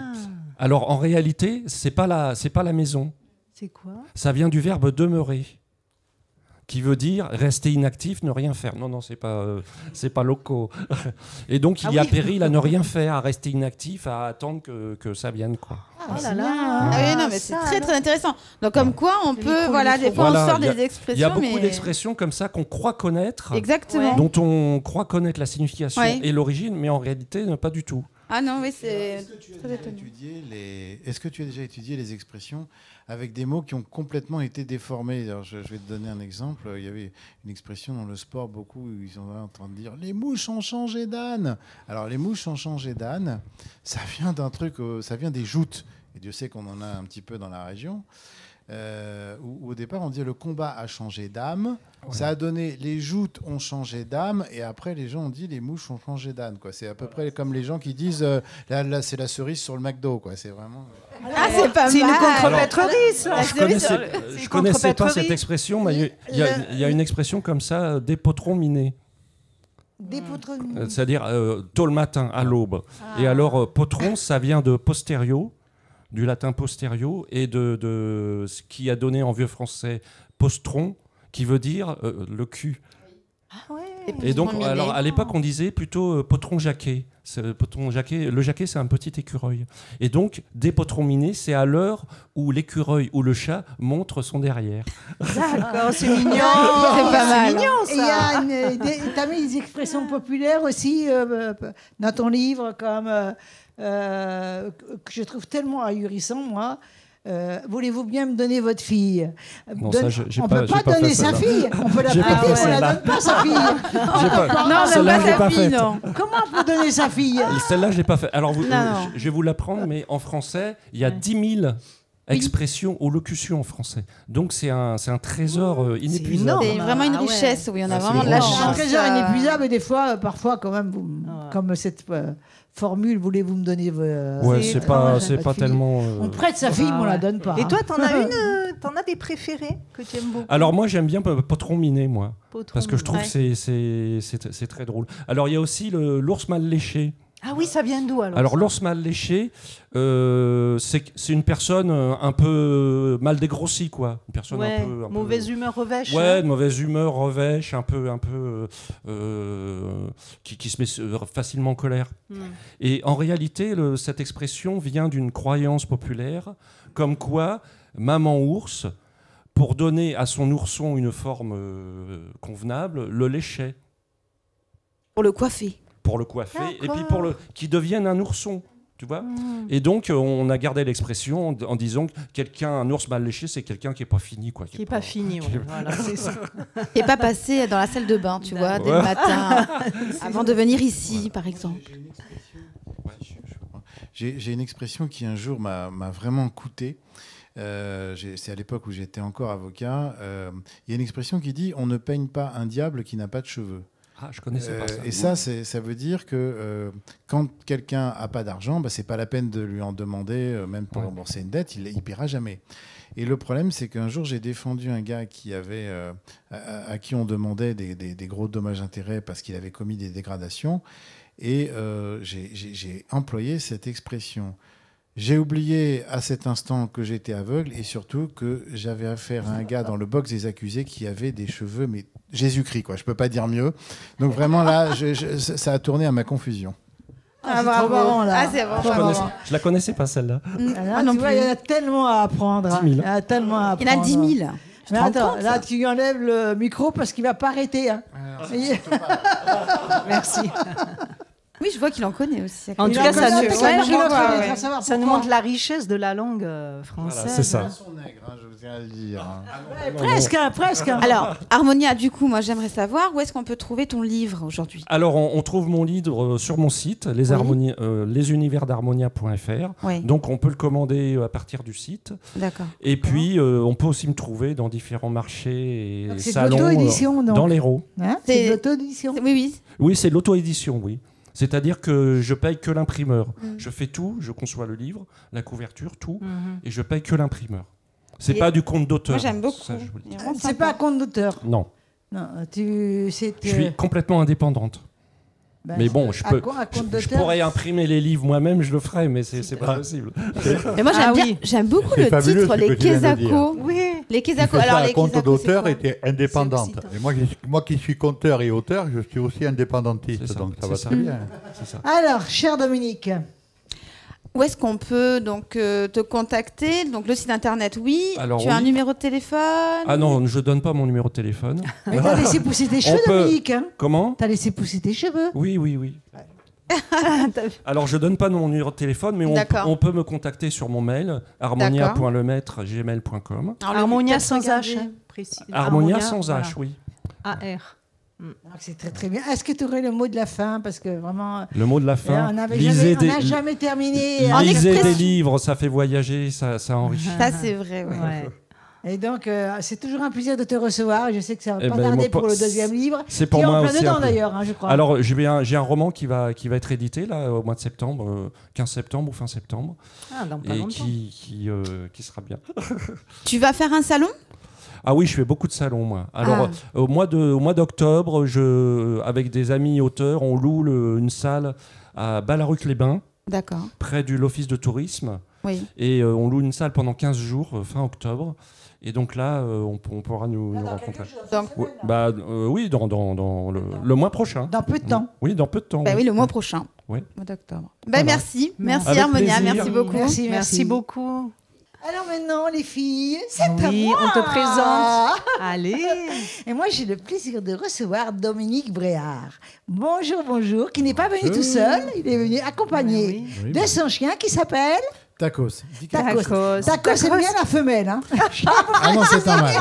Alors, en réalité, c'est pas la maison. C'est quoi ? Ça vient du verbe demeurer, qui veut dire rester inactif, ne rien faire. Non, c'est pas loco. Et donc, il y a péril à ne rien faire, à rester inactif, à attendre que ça vienne, quoi. Ah là là. Ah oui, non, mais c'est très très intéressant. Donc comme quoi, on peut, des fois, on sort des expressions. Il y a beaucoup d'expressions comme ça qu'on croit connaître, exactement, dont on croit connaître la signification et l'origine, mais en réalité, pas du tout. Ah non, oui, c'est très étonnant. Est-ce que tu as déjà étudié les expressions avec des mots qui ont complètement été déformés ? Alors, je vais te donner un exemple. Il y avait une expression dans le sport, beaucoup, où ils sont en train de dire « les mouches ont changé d'âne ». Alors, les mouches ont changé d'âne, ça vient d'un truc, ça vient des joutes. Et Dieu sait qu'on en a un petit peu dans la région. Où au départ, on dit le combat a changé d'âme. Ouais. Ça a donné les joutes ont changé d'âme. Et après, les gens ont dit les mouches ont changé d'âne. C'est à peu près comme les gens qui disent là c'est la cerise sur le McDo. Quoi. C'est vraiment. Ah, c'est pas mal. C'est une contrepétrie, ça. Je connaissais pas cette expression, mais il y a une expression comme ça, des potrons minés. Des potrons minés. C'est-à-dire tôt le matin, à l'aube. Et alors, potron, ça vient de posterio. du latin posterio et de ce qui a donné en vieux français postron, qui veut dire le cul. Ah ouais. Et donc, alors, à l'époque, on disait plutôt potron jaquet. Le jaquet, c'est un petit écureuil. Et donc, des potrons minés, c'est à l'heure où l'écureuil ou le chat montre son derrière. D'accord, c'est mignon. C'est pas mal. Mignon, Et t'as mis des expressions populaires aussi dans ton livre, comme que je trouve tellement ahurissant, moi. Voulez-vous bien me donner votre fille? Non, ça, j'ai on ne pas- peut j'ai pas pas donner fait sa celle-là. fille. On peut la J'ai pas prêter, fait mais on ne la celle-là. donne pas sa fille. Non, Celle-là, même je l'ai pas pas sa fille, faite. non. Comment on peut donner sa fille? Celle-là, je l'ai pas fait. Alors, Non, non. je vais vous l'apprendre, mais en français, il y a 10 000 expressions ou locutions en français. Donc, c'est un trésor inépuisable. énorme. C'est vraiment une Ah ouais. richesse, oui, on a Ah, vraiment c'est de la vraiment C'est un chance. trésor inépuisable et des fois, parfois, quand même, Ouais. comme cette formule, voulez-vous me donner Ouais, c'est pas votre fille. tellement. On prête sa fille, mais on la donne pas. Et hein. toi, t'en as des préférés que tu aimes beaucoup? Alors, moi, j'aime bien potron miné, moi. Potron Parce que je trouve miné. que c'est très drôle. Alors, il y a aussi l'ours mal léché. Ah oui, ça vient d'où alors? Alors, l'ours mal léché, c'est une personne un peu mal dégrossie, quoi. Une personne Ouais, un peu. mauvaise humeur revêche. Ouais, de mauvaise humeur, revêche, un peu qui se met facilement en colère. Et en réalité, cette expression vient d'une croyance populaire, comme quoi maman ours, pour donner à son ourson une forme convenable, le léchait Pour le coiffer. pour le coiffer, et D'accord. puis pour qu'il devienne un ourson. Tu vois. Et donc, on a gardé l'expression en disant que un ours mal léché, c'est quelqu'un qui n'est pas fini. Quoi, Qui n'est pas fini, ouais. Voilà, c'est ça. Et pas passer dans la salle de bain, tu vois, dès le Ouais. matin, avant de venir ici, par exemple. J'ai une expression qui un jour m'a vraiment coûté. C'est à l'époque où j'étais encore avocat. Il y a une expression qui dit « on ne peigne pas un diable qui n'a pas de cheveux ». Ah, je connaissais pas ça. Et ça veut dire que quand quelqu'un n'a pas d'argent, bah, c'est pas la peine de lui en demander, même pour rembourser une dette, il ne paiera jamais. Et le problème, c'est qu'un jour, j'ai défendu un gars qui avait, à qui on demandait des gros dommages-intérêts parce qu'il avait commis des dégradations. Et j'ai employé cette expression. J'ai oublié à cet instant que j'étais aveugle et surtout que j'avais affaire à un gars dans le box des accusés qui avait des cheveux, mais Jésus-Christ, quoi. Je peux pas dire mieux. Donc vraiment là, ça a tourné à ma confusion. C'est trop marrant, là. Ah, c'est vraiment Je la connaissais pas, celle-là. Là, non tu vois, plus. il y a tellement à apprendre. 10 000. Il y a tellement à Il y en a apprendre. 10 000. Mais attends, là, tu lui enlèves le micro parce qu'il va pas arrêter. Hein. Merci. Oui, je vois qu'il en connaît aussi. En Il tout en cas, connaît ça un nous- paquet, ouais, moi, je je vois, l'autre, ouais. il faut savoir Ça nous pourquoi. montre la richesse de la langue française. Voilà, c'est ça. Son nègre, hein, je vous tiens à le dire. Ouais, presque, hein, presque. hein. Alors, Harmonia, du coup, moi, j'aimerais savoir où est-ce qu'on peut trouver ton livre aujourd'hui. Alors, on trouve mon livre sur mon site, lesuniversdarmonia.fr. Oui, Donc, on peut le commander à partir du site. d'accord. Et puis, on peut aussi me trouver dans différents marchés et Donc, c'est de salons l'auto-édition, donc. dans l'Hérault. Hein, C'est- c'est de l'auto-édition. Oui, oui. Oui, c'est l'auto-édition, oui. C'est-à-dire que je paye que l'imprimeur. Je fais tout, je conçois le livre, la couverture, tout, et je paye que l'imprimeur. C'est Et pas du compte d'auteur. Moi, j'aime beaucoup. Ça, je vous le dis. Vraiment C'est sympa. pas un compte d'auteur. Non, Non, je suis complètement indépendante. ben, Mais bon, je peux. un compte Je d'auteur. pourrais imprimer les livres moi-même, je le ferais, mais c'est pas possible. Et moi, j'aime Ah bien- oui. j'aime beaucoup C'est le fabuleux titre, ce les que tu viens de dire. Kesako. Oui. Les Tu Kesako. fais ça Alors, à les compte Kesako, d'auteur c'est et quoi? tu es indépendante. C'est aussi Et moi qui suis conteur et auteur, je suis aussi indépendantiste, C'est ça, donc ça c'est va ça. très bien. C'est ça. Alors, cher Dominique, Où est-ce qu'on peut donc te contacter? Donc le site internet, oui. Alors, Tu as un oui. numéro de téléphone? Ah non, je donne pas mon numéro de téléphone. mais t'as laissé pousser tes cheveux, peut- Dominique. Hein. Comment? T'as laissé pousser tes cheveux. Oui, oui, oui. Alors, je donne pas mon numéro de téléphone, mais D'accord. on peut me contacter sur mon mail, harmonia.lemaitre@gmail.com. Alors, le Harmonia peut-être sans regarder. H. Précis. Harmonia sans H, oui. AR. Donc, c'est très très bien. Est-ce que tu aurais le mot de la fin? Parce que vraiment, Le mot de la fin. on n'avait lisez jamais, on n'a des, jamais terminé. En lisez des expression. livres, ça fait voyager, ça enrichit. Ça, c'est vrai, oui. Ouais. Et donc, c'est toujours un plaisir de te recevoir. Je sais que ça va Eh pas ben, tarder moi, pour le deuxième livre. C'est pour qui est moi en plein aussi. dedans un peu. d'ailleurs, hein, je crois. Alors, j'ai un roman qui va être édité là au mois de septembre, 15 septembre ou fin septembre, Ah, dans pas et longtemps. qui sera bien. Tu vas faire un salon? Ah oui, je fais beaucoup de salons, moi. Alors, au mois d'octobre, avec des amis auteurs, on loue une salle à Ballaruc-les-Bains, D'accord. près de l'office de tourisme. Oui. Et on loue une salle pendant 15 jours, fin octobre. Et donc là, on pourra nous rencontrer. Oui, dans le mois prochain. Dans peu de temps. Oui, dans peu de temps. Oui, le mois prochain. Oui. Mois d'octobre. Voilà. Merci Avec Harmonia, plaisir. merci beaucoup. Merci beaucoup. Alors maintenant, les filles, c'est à moi. On te présente. Allez. Et moi, j'ai le plaisir de recevoir Dominique Bréard. Bonjour, qui n'est pas venu tout seul, il est venu accompagné Oui, de son chien qui s'appelle Tacos. Tacos. Tacos, c'est bien la femelle. Hein. Ah non, c'est un mâle.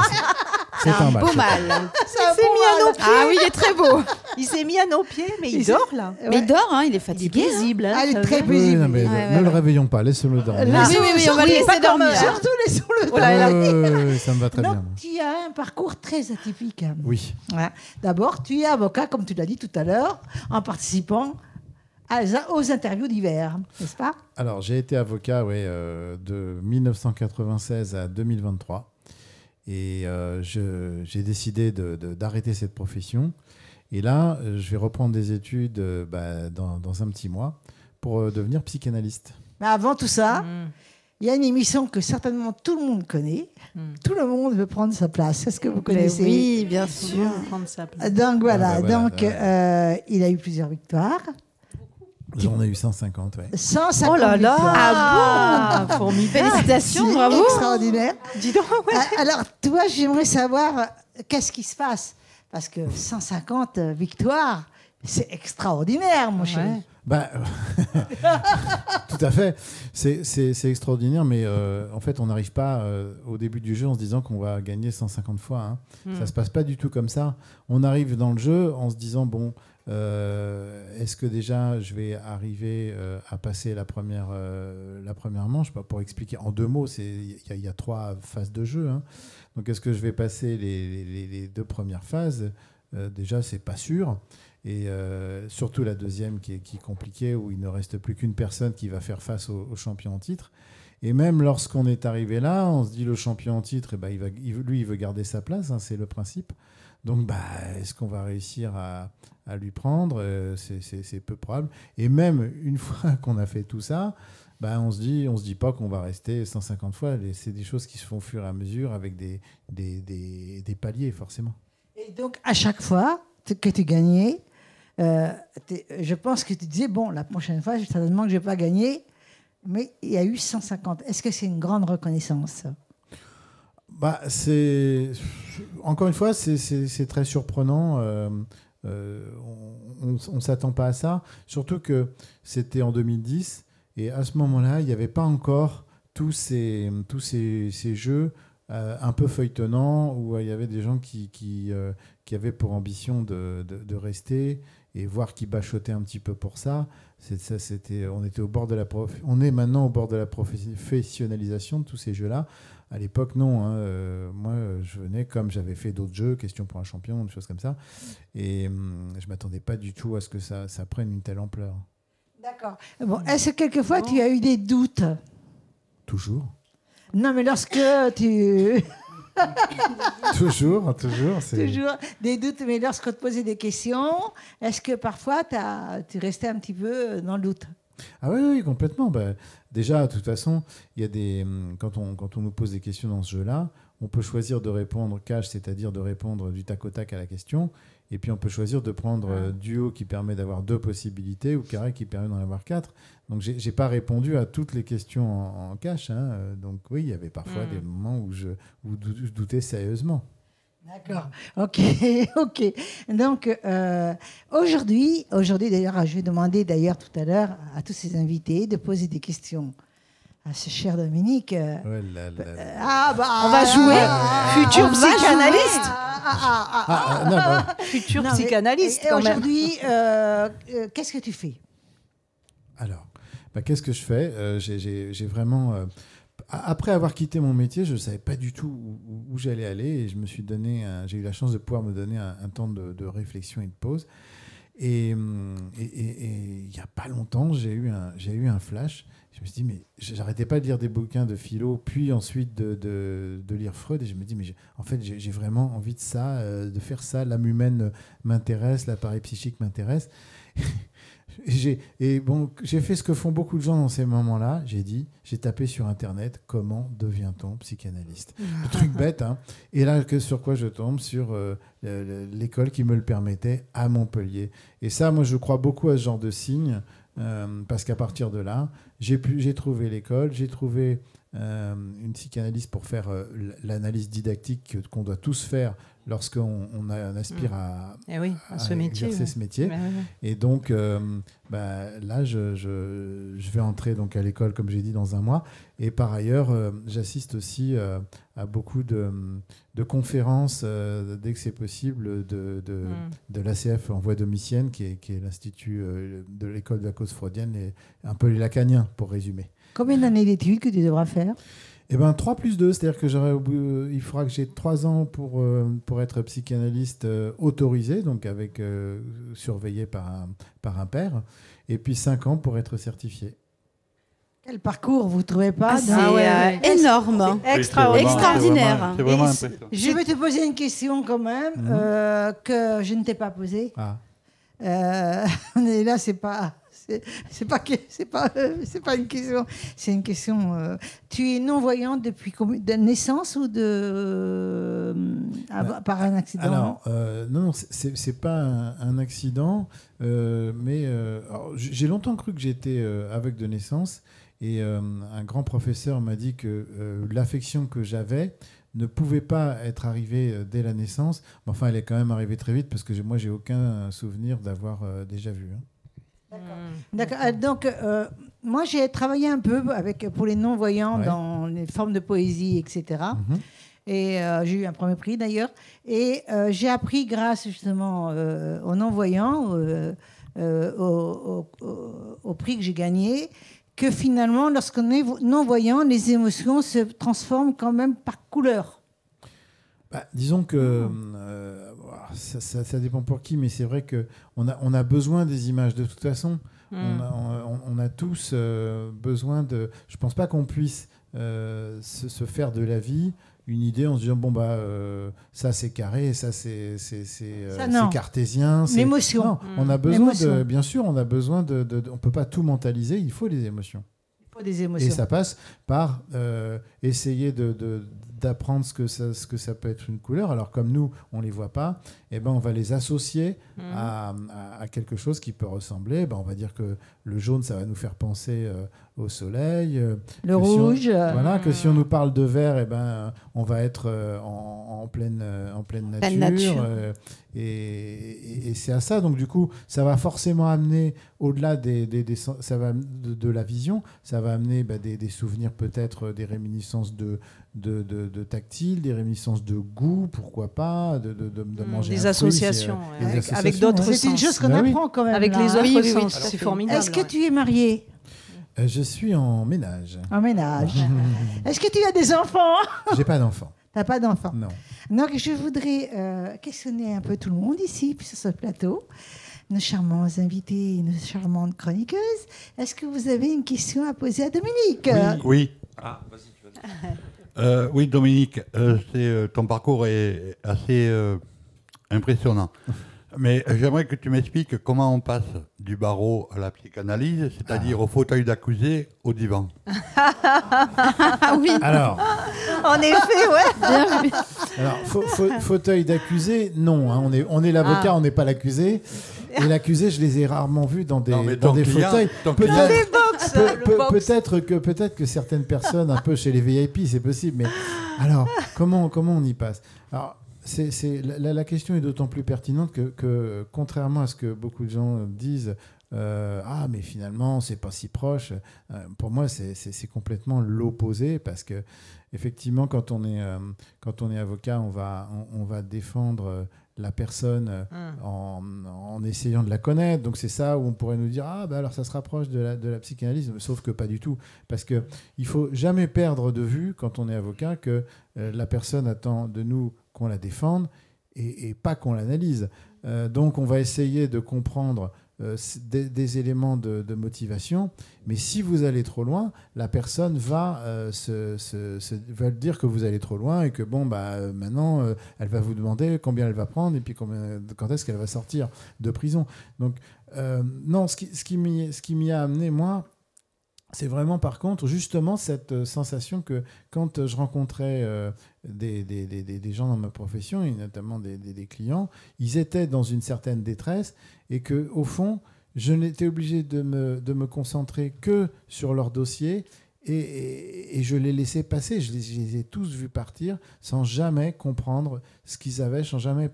C'est un mâle. Beau mal. C'est mis à nos pieds. Ah oui, il est très beau. Il s'est mis à nos pieds, mais il dort là. Mais il dort, hein, il est fatigué. Paisible. Ah, il est très Oui, paisible. non, mais ne le réveillons pas, laissez-le dormir. Oui, on va le laisser dormir. Surtout laissons-le Oui, ça me va très Donc, bien. tu as un parcours très atypique. Oui. Voilà. D'abord, tu es avocat, comme tu l'as dit tout à l'heure, en participant aux interviews d'hiver, n'est-ce pas? Alors, j'ai été avocat de 1996 à 2023. Et j'ai décidé d'arrêter cette profession. Et là, je vais reprendre des études dans un petit mois pour devenir psychanalyste. Mais avant tout ça, il y a une émission que certainement tout le monde connaît. Tout le monde veut prendre sa place. Est-ce que vous connaissez? Oui, bien sûr. Prendre sa place. Donc voilà, Ah bah voilà, donc, il a eu plusieurs victoires. J'en ai eu 150, ouais. 150 Oh là là. victoires. Ah bon. Formidable. Félicitations, C'est bravo. extraordinaire. Dis donc. Ouais. Alors, toi, j'aimerais savoir qu'est-ce qui se passe. Parce que 150 victoires, c'est extraordinaire, mon chéri. Tout à fait. C'est extraordinaire, mais en fait, on n'arrive pas au début du jeu en se disant qu'on va gagner 150 fois. Hein. Ça ne se passe pas du tout comme ça. On arrive dans le jeu en se disant, bon, est-ce que déjà je vais arriver à passer la première manche? Pour expliquer en 2 mots, il y a 3 phases de jeu. Hein. Donc, est-ce que je vais passer les 2 premières phases? Déjà, c'est pas sûr. Et surtout la deuxième qui est compliquée, où il ne reste plus qu'une personne qui va faire face au champion en titre. Et même lorsqu'on est arrivé là, on se dit le champion en titre, il veut garder sa place, hein, c'est le principe. Donc, est-ce qu'on va réussir à lui prendre? C'est peu probable. Et même une fois qu'on a fait tout ça, on se dit pas qu'on va rester 150 fois. C'est des choses qui se font au fur et à mesure avec des paliers, forcément. Et donc, à chaque fois que tu gagnais, je pense que tu disais, bon, la prochaine fois, certainement que je ne vais pas gagner, mais il y a eu 150. Est-ce que c'est une grande reconnaissance? Encore une fois, c'est très surprenant. On ne s'attend pas à ça. Surtout que c'était en 2010. Et à ce moment-là, il n'y avait pas encore tous ces jeux un peu feuilletonnants où il y avait des gens qui avaient pour ambition de rester et voir qui bachotaient un petit peu pour ça. On est maintenant au bord de la professionnalisation de tous ces jeux-là. À l'époque, non. Hein. Moi, je venais comme j'avais fait d'autres jeux, Question pour un champion, des choses comme ça. Et je ne m'attendais pas du tout à ce que ça prenne une telle ampleur. D'accord. Bon, est-ce que quelquefois tu as eu des doutes? Toujours. Non, mais lorsque tu... Toujours. Toujours des doutes, mais lorsqu'on te posait des questions, est-ce que parfois tu restais un petit peu dans le doute? Ah oui, complètement. Déjà, de toute façon, il y a quand on nous pose des questions dans ce jeu-là, on peut choisir de répondre cash, c'est-à-dire de répondre du tac au tac à la question, et puis on peut choisir de prendre duo qui permet d'avoir 2 possibilités ou carré qui permet d'en avoir 4. Donc, j'ai pas répondu à toutes les questions en cash. Hein. Donc oui, il y avait parfois des moments où je doutais sérieusement. D'accord. Ok. Donc, aujourd'hui, d'ailleurs, je vais demander d'ailleurs tout à l'heure à tous ces invités de poser des questions à ce cher Dominique. On va jouer. Futur psychanalyste. Futur psychanalyste, quand même. Aujourd'hui, qu'est-ce que tu fais? Alors, qu'est-ce que je fais? J'ai vraiment... après avoir quitté mon métier, je ne savais pas du tout où j'allais aller et j'ai eu la chance de pouvoir me donner un temps de réflexion et de pause. Et il n'y a pas longtemps, j'ai eu un flash. Je me suis dit, mais j'arrêtais pas de lire des bouquins de philo, puis ensuite de lire Freud. Et je me dis, mais en fait, j'ai vraiment envie de ça, de faire ça. L'âme humaine m'intéresse, l'appareil psychique m'intéresse. Et bon, j'ai fait ce que font beaucoup de gens dans ces moments-là. J'ai tapé sur Internet, comment devient-on psychanalyste? Le truc bête, hein. Et là, sur quoi je tombe? Sur l'école qui me le permettait à Montpellier. Et ça, moi, je crois beaucoup à ce genre de signe, parce qu'à partir de là, j'ai trouvé l'école, j'ai trouvé une psychanalyste pour faire l'analyse didactique qu'on doit tous faire lorsqu'on aspire à exercer ce métier. Et donc, là, je vais entrer donc, à l'école, comme j'ai dit, dans un mois. Et par ailleurs, j'assiste aussi à beaucoup de conférences, dès que c'est possible, de l'ACF en voie domicienne, qui est l'Institut de l'école de la cause freudienne, et un peu les lacaniens, pour résumer. Combien d'années d'études que tu devras faire? 3 plus 2, c'est-à-dire que il faudra que j'ai 3 ans pour être psychanalyste autorisé, donc surveillé par un père, et puis 5 ans pour être certifié. Quel parcours, vous ne trouvez pas? C'est énorme, extraordinaire. C'est vraiment impressionnant. Je vais te poser une question quand même que je ne t'ai pas posée. Et là, c'est pas une question. C'est une question. Tu es non-voyante depuis de naissance ou par un accident? Alors, non, c'est pas un accident, mais j'ai longtemps cru que j'étais aveugle de naissance, et un grand professeur m'a dit que l'affection que j'avais ne pouvait pas être arrivée dès la naissance. Mais enfin, elle est quand même arrivée très vite, parce que moi, j'ai aucun souvenir d'avoir déjà vu. D'accord. Donc, moi, j'ai travaillé un peu pour les non-voyants dans les formes de poésie, etc. Et j'ai eu un premier prix, d'ailleurs. Et j'ai appris, grâce justement aux non-voyants, au prix que j'ai gagné, que finalement, lorsqu'on est non-voyant, les émotions se transforment quand même par couleur. Disons que ça dépend pour qui, mais c'est vrai qu'on a besoin des images. De toute façon, on a tous besoin de... Je ne pense pas qu'on puisse se faire de la vie une idée en se disant ça c'est carré, ça c'est cartésien. L'émotion. On a besoin bien sûr, on a besoin on peut pas tout mentaliser, il faut des émotions. Des émotions. Et ça passe par essayer d'apprendre ce que ça peut être une couleur. Alors comme nous, on les voit pas, on va les associer à quelque chose qui peut ressembler. On va dire que le jaune, ça va nous faire penser au soleil. Le rouge. Que si on nous parle de vert, on va être en pleine nature. Et c'est à ça. Donc du coup, ça va forcément amener, au-delà de la vision, ça va amener des souvenirs, peut-être des réminiscences de tactile, des réminiscences de goût, pourquoi pas, de manger des un associations, fruit, avec d'autres sens. C'est une chose qu'on apprend quand même. Avec les autres sens, c'est formidable. Est-ce que tu es marié? Je suis en ménage. En ménage. Est-ce que tu as des enfants? J'ai pas d'enfants. T'as pas d'enfants? Non. Donc je voudrais questionner un peu tout le monde ici, sur ce plateau. Nos charmants invités, nos charmantes chroniqueuses. Est-ce que vous avez une question à poser à Dominique? Oui. Vas-y. Oui, Dominique, ton parcours est assez impressionnant. Mais j'aimerais que tu m'expliques comment on passe du barreau à la psychanalyse, c'est-à-dire au fauteuil d'accusé, au divan. Oui. Alors, en effet, alors fauteuil d'accusé, non. Hein, on est l'avocat, on n'est pas l'accusé. Et l'accusé, je les ai rarement vus dans des fauteuils. Peut-être que certaines personnes, un peu chez les VIP, c'est possible. Mais alors, comment on y passe? Alors, la question est d'autant plus pertinente que contrairement à ce que beaucoup de gens disent, mais finalement c'est pas si proche. Pour moi, c'est complètement l'opposé, parce que effectivement, quand on est avocat, on va défendre la personne en essayant de la connaître. Donc c'est ça où on pourrait nous dire alors ça se rapproche de la psychanalyse, sauf que pas du tout, parce que il faut jamais perdre de vue, quand on est avocat, que la personne attend de nous qu'on la défende et pas qu'on l'analyse. Donc on va essayer de comprendre des éléments de motivation, mais si vous allez trop loin, la personne va va dire que vous allez trop loin et que maintenant, elle va vous demander combien elle va prendre et puis quand est-ce qu'elle va sortir de prison. Donc, non, ce qui m'y a amené, moi, c'est vraiment, par contre, justement, cette sensation que quand je rencontrais des gens dans ma profession, et notamment des clients, ils étaient dans une certaine détresse et qu'au fond, je n'étais obligé de me concentrer que sur leur dossier et je les laissais passer. Je les ai tous vus partir sans jamais comprendre ce qu'ils avaient, sans jamais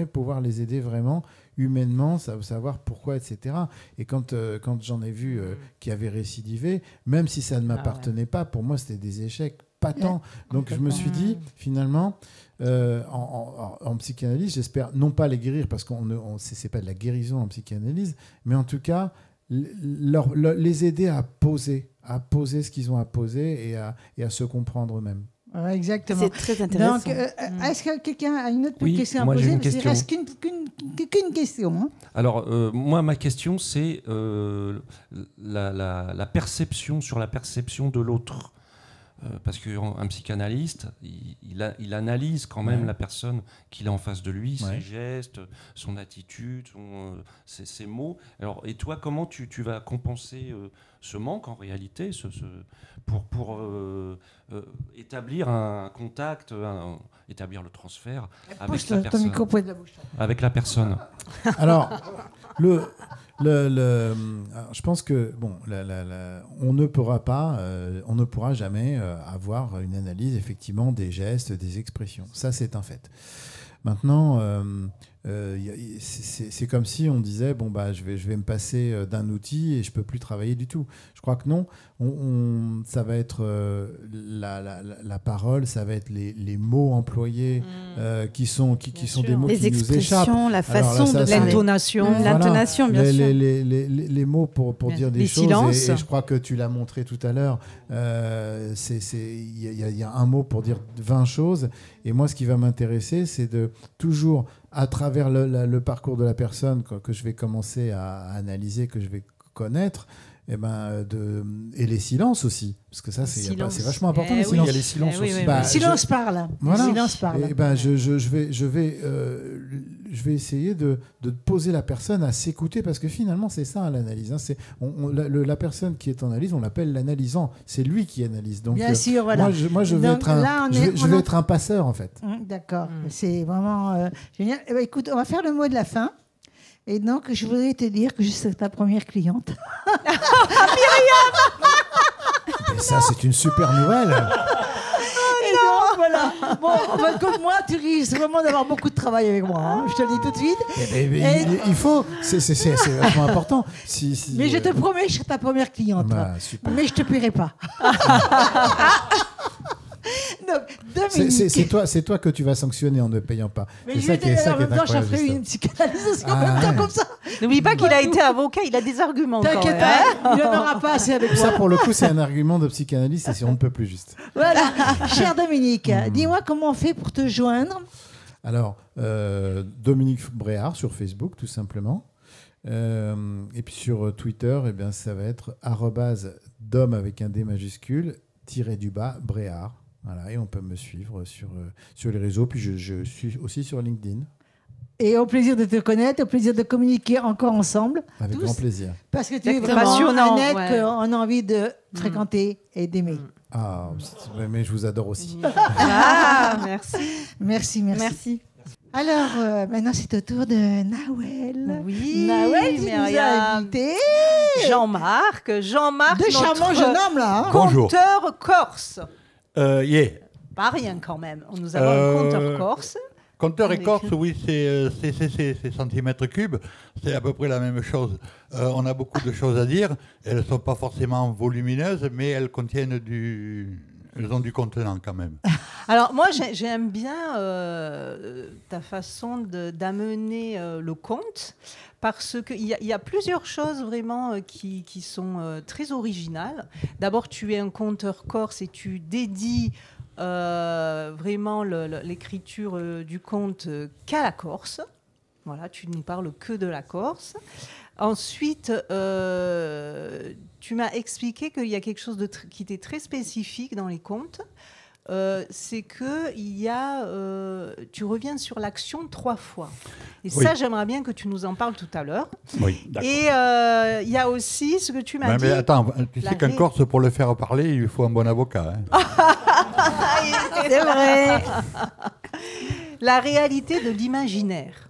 pouvoir les aider vraiment humainement, savoir pourquoi, etc. Et quand j'en ai vu qui avaient récidivé, même si ça ne m'appartenait pas, pour moi, c'était des échecs patents. Donc, je me suis dit, finalement, en psychanalyse, j'espère non pas les guérir, parce que c'est pas de la guérison en psychanalyse, mais en tout cas, les aider à poser ce qu'ils ont à poser et à se comprendre eux-mêmes. Ouais, exactement. C'est très intéressant. Donc, est-ce que quelqu'un a une autre question à moi, poser? j'ai une Parce qu'il question. reste qu'une question. Hein. Alors, moi, ma question, c'est la perception sur la perception de l'autre. Parce qu'un psychanalyste, il analyse quand même la personne qu'il a en face de lui, ses gestes, son attitude, ses mots. Alors, et toi, comment tu vas compenser ce manque en réalité pour établir un contact, établir le transfert avec la personne, micro près de la bouche. avec la personne? Alors, je pense que on ne pourra jamais avoir une analyse effectivement des gestes, des expressions. Ça, c'est un fait. Maintenant, c'est comme si on disait je vais me passer d'un outil et je peux plus travailler du tout. Je crois que non. Ça va être la parole, ça va être les mots employés qui sont des mots qui nous échappent. La façon de l'intonation, l'intonation, bien sûr. Les mots pour dire des choses. Silences. Et je crois que tu l'as montré tout à l'heure. Il y a un mot pour dire 20 choses. Et moi, ce qui va m'intéresser, c'est de toujours, à travers le parcours de la personne que je vais commencer à analyser, que je vais connaître, et les silences aussi, parce que ça c'est vachement important. Les silences. Il y a les silences aussi. Le silence parle. Voilà. Le silence parle. Et je vais essayer de poser la personne à s'écouter, parce que finalement c'est ça l'analyse. Hein. La personne qui est en analyse, on l'appelle l'analysant. C'est lui qui analyse. Donc bien sûr, voilà. Moi je vais être un passeur en fait. D'accord. C'est vraiment génial. Écoute, on va faire le mot de la fin. Et donc, je voudrais te dire que je suis ta première cliente. Mais ça, c'est une super nouvelle. Et donc, voilà. Bon, comme moi, tu risques vraiment d'avoir beaucoup de travail avec moi. Hein. Je te le dis tout de suite. Il faut. C'est vachement important. Mais je te promets, je serai ta première cliente. Super. Mais je ne te paierai pas. Donc, c'est toi que tu vas sanctionner en ne payant pas. Mais c'est ça qui est en même temps, incroyable. je ferai une psychanalyse aussi en même temps comme ça. N'oublie pas qu'il a été avocat, il a des arguments. T'inquiète pas, il n'y en aura pas assez avec moi. Ça, pour le coup, c'est un argument de psychanalyste et si on ne peut plus juste. Voilà. Cher Dominique, dis-moi comment on fait pour te joindre. Alors, Dominique Bréard sur Facebook, tout simplement. Et puis sur Twitter, ça va être @dom avec un D majuscule _ Bréard. Voilà, et on peut me suivre sur les réseaux. Puis je suis aussi sur LinkedIn. Et au plaisir de te connaître, au plaisir de communiquer encore ensemble. Avec grand plaisir. Parce que tu es vraiment passionnant, un être qu'on a envie de fréquenter et d'aimer. Ah, mais je vous adore aussi. Merci. Alors, maintenant, c'est au tour de Nawel. Oui, Nawel, tu nous as Myriam. invité. Jean-Marc, Deux charmants jeunes hommes, là. Hein. Conteur corse. Pas rien quand même. Nous avons un conteur corse. Compteur écorce, oui, c'est centimètres cubes, c'est à peu près la même chose. On a beaucoup de choses à dire. Elles ne sont pas forcément volumineuses, mais elles contiennent elles ont du contenant quand même. Alors moi, j'aime bien ta façon d'amener le conte, parce qu'il y a plusieurs choses vraiment qui sont très originales. D'abord, tu es un conteur corse et tu dédies vraiment l'écriture du conte qu'à la Corse. Voilà, tu ne parles que de la Corse. Ensuite, tu m'as expliqué qu'il y a quelque chose qui était très spécifique dans les contes. C'est que tu reviens sur l'action 3 fois. Et ça, j'aimerais bien que tu nous en parles tout à l'heure. Oui, d'accord. Et il y a aussi ce que tu m'as dit. Mais attends, tu sais qu'un Corse, pour le faire parler, il faut un bon avocat. C'est vrai. La réalité de l'imaginaire.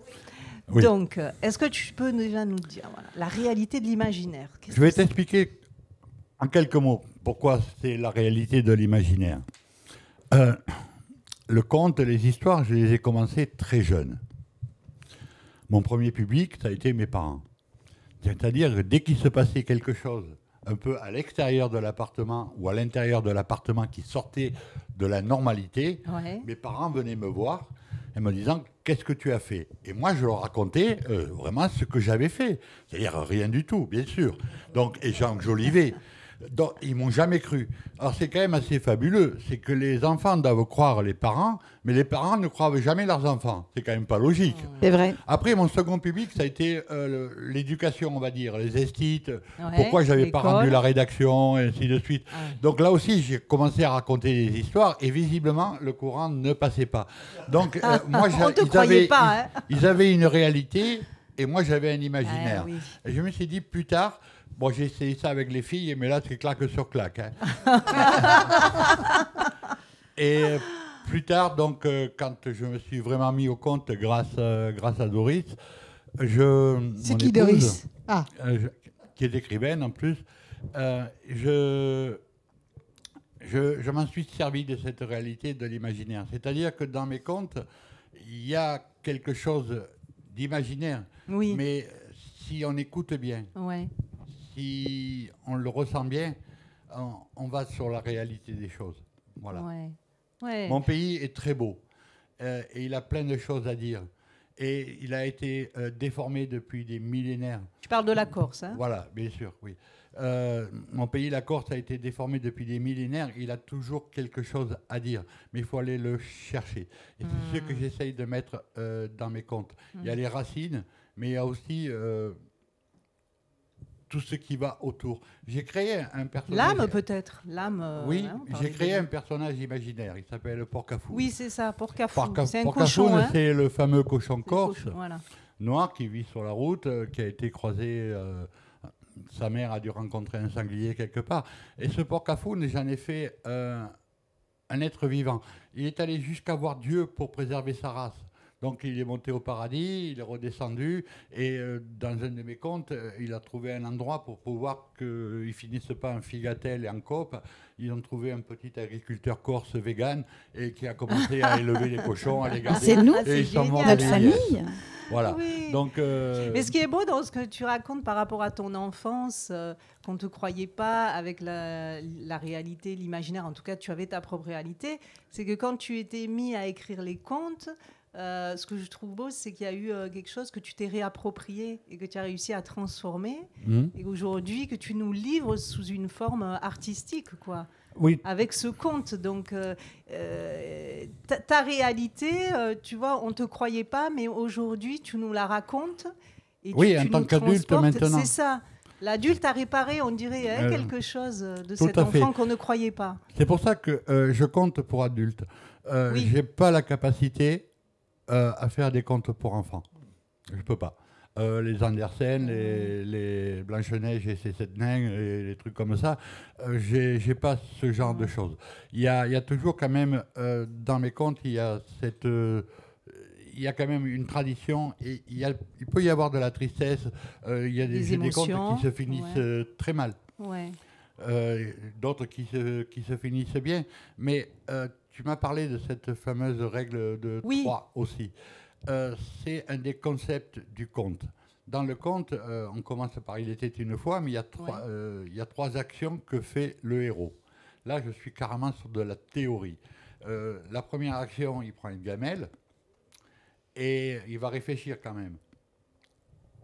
Oui. Donc, est-ce que tu peux déjà nous dire la réalité de l'imaginaire? Je vais t'expliquer en quelques mots pourquoi c'est la réalité de l'imaginaire. Le conte, les histoires, je les ai commencées très jeune. Mon premier public, ça a été mes parents. C'est-à-dire que dès qu'il se passait quelque chose un peu à l'extérieur de l'appartement ou à l'intérieur de l'appartement qui sortait de la normalité, mes parents venaient me voir en me disant « Qu'est-ce que tu as fait ?» Et moi, je leur racontais vraiment ce que j'avais fait. C'est-à-dire rien du tout, bien sûr. Donc, et j'enjolivais. Donc, ils m'ont jamais cru. Alors c'est quand même assez fabuleux, c'est que les enfants doivent croire les parents, mais les parents ne croient jamais leurs enfants. C'est quand même pas logique. C'est vrai. Après, mon second public, ça a été l'éducation, on va dire, les estites, pourquoi j'avais pas rendu la rédaction, et ainsi de suite. Donc là aussi, j'ai commencé à raconter des histoires, et visiblement, le courant ne passait pas. Donc moi, ils avaient une réalité, et moi, j'avais un imaginaire. Et je me suis dit, plus tard, bon, j'ai essayé ça avec les filles, mais là, c'est claque sur claque. Et plus tard, donc, quand je me suis vraiment mis au compte grâce à Doris, c'est qui Doris? Qui est écrivaine en plus, je m'en suis servi de cette réalité de l'imaginaire. C'est-à-dire que dans mes contes, il y a quelque chose d'imaginaire, mais si on écoute bien, si on le ressent bien, on va sur la réalité des choses. Voilà. Mon pays est très beau et il a plein de choses à dire. Et il a été déformé depuis des millénaires. Tu parles de la Corse, hein? Voilà, bien sûr, oui. Mon pays, la Corse, a été déformé depuis des millénaires. Il a toujours quelque chose à dire, mais il faut aller le chercher. Et c'est ce que j'essaye de mettre dans mes contes. Il y a les racines, mais il y a aussi tout ce qui va autour. J'ai créé un personnage... L'âme, peut-être. L'âme. Oui, j'ai créé un personnage imaginaire. Il s'appelle Porcafou. Oui, c'est ça, Porcafou. C'est un Porcafou, cochon, c'est le fameux cochon corse, voilà. noir qui vit sur la route, qui a été croisé... sa mère a dû rencontrer un sanglier quelque part. Et ce Porcafou, j'en ai fait un être vivant. Il est allé jusqu'à voir Dieu pour préserver sa race. Donc il est monté au paradis, il est redescendu, et dans un de mes contes, il a trouvé un endroit pour pouvoir qu'ils ne finissent pas en figatelle et en cope. Ils ont trouvé un petit agriculteur corse vegan et qui a commencé à élever les cochons, à les garder. C'est nous, et c'est notre famille. Voilà. Oui. Donc, mais ce qui est beau dans ce que tu racontes par rapport à ton enfance, qu'on ne te croyait pas avec la réalité, l'imaginaire, en tout cas tu avais ta propre réalité, c'est que quand tu étais mis à écrire les contes, ce que je trouve beau, c'est qu'il y a eu quelque chose que tu t'es réapproprié et que tu as réussi à transformer, et aujourd'hui que tu nous livres sous une forme artistique, quoi. Oui. Avec ce conte. Donc, ta réalité, tu vois, on ne te croyait pas, mais aujourd'hui, tu nous la racontes. Et oui, tu en tant qu'adulte maintenant. C'est ça. L'adulte a réparé, on dirait, quelque chose de cet enfant qu'on ne croyait pas. C'est pour ça que je compte pour adultes. Je n'ai pas la capacité à faire des contes pour enfants. Je ne peux pas. Les Andersen, les Blanche-Neige et ses 7 nains, et les trucs comme ça, j'ai pas ce genre de choses. Il y a toujours quand même, dans mes contes, il y a quand même une tradition, et il peut y avoir de la tristesse, il y a des contes qui se finissent très mal. D'autres qui se finissent bien, mais tu m'as parlé de cette fameuse règle de 3 aussi. C'est un des concepts du conte. Dans le conte, on commence par « Il était une fois », mais il y a 3 actions que fait le héros. Là, je suis carrément sur de la théorie. La première action, il prend une gamelle et il va réfléchir quand même.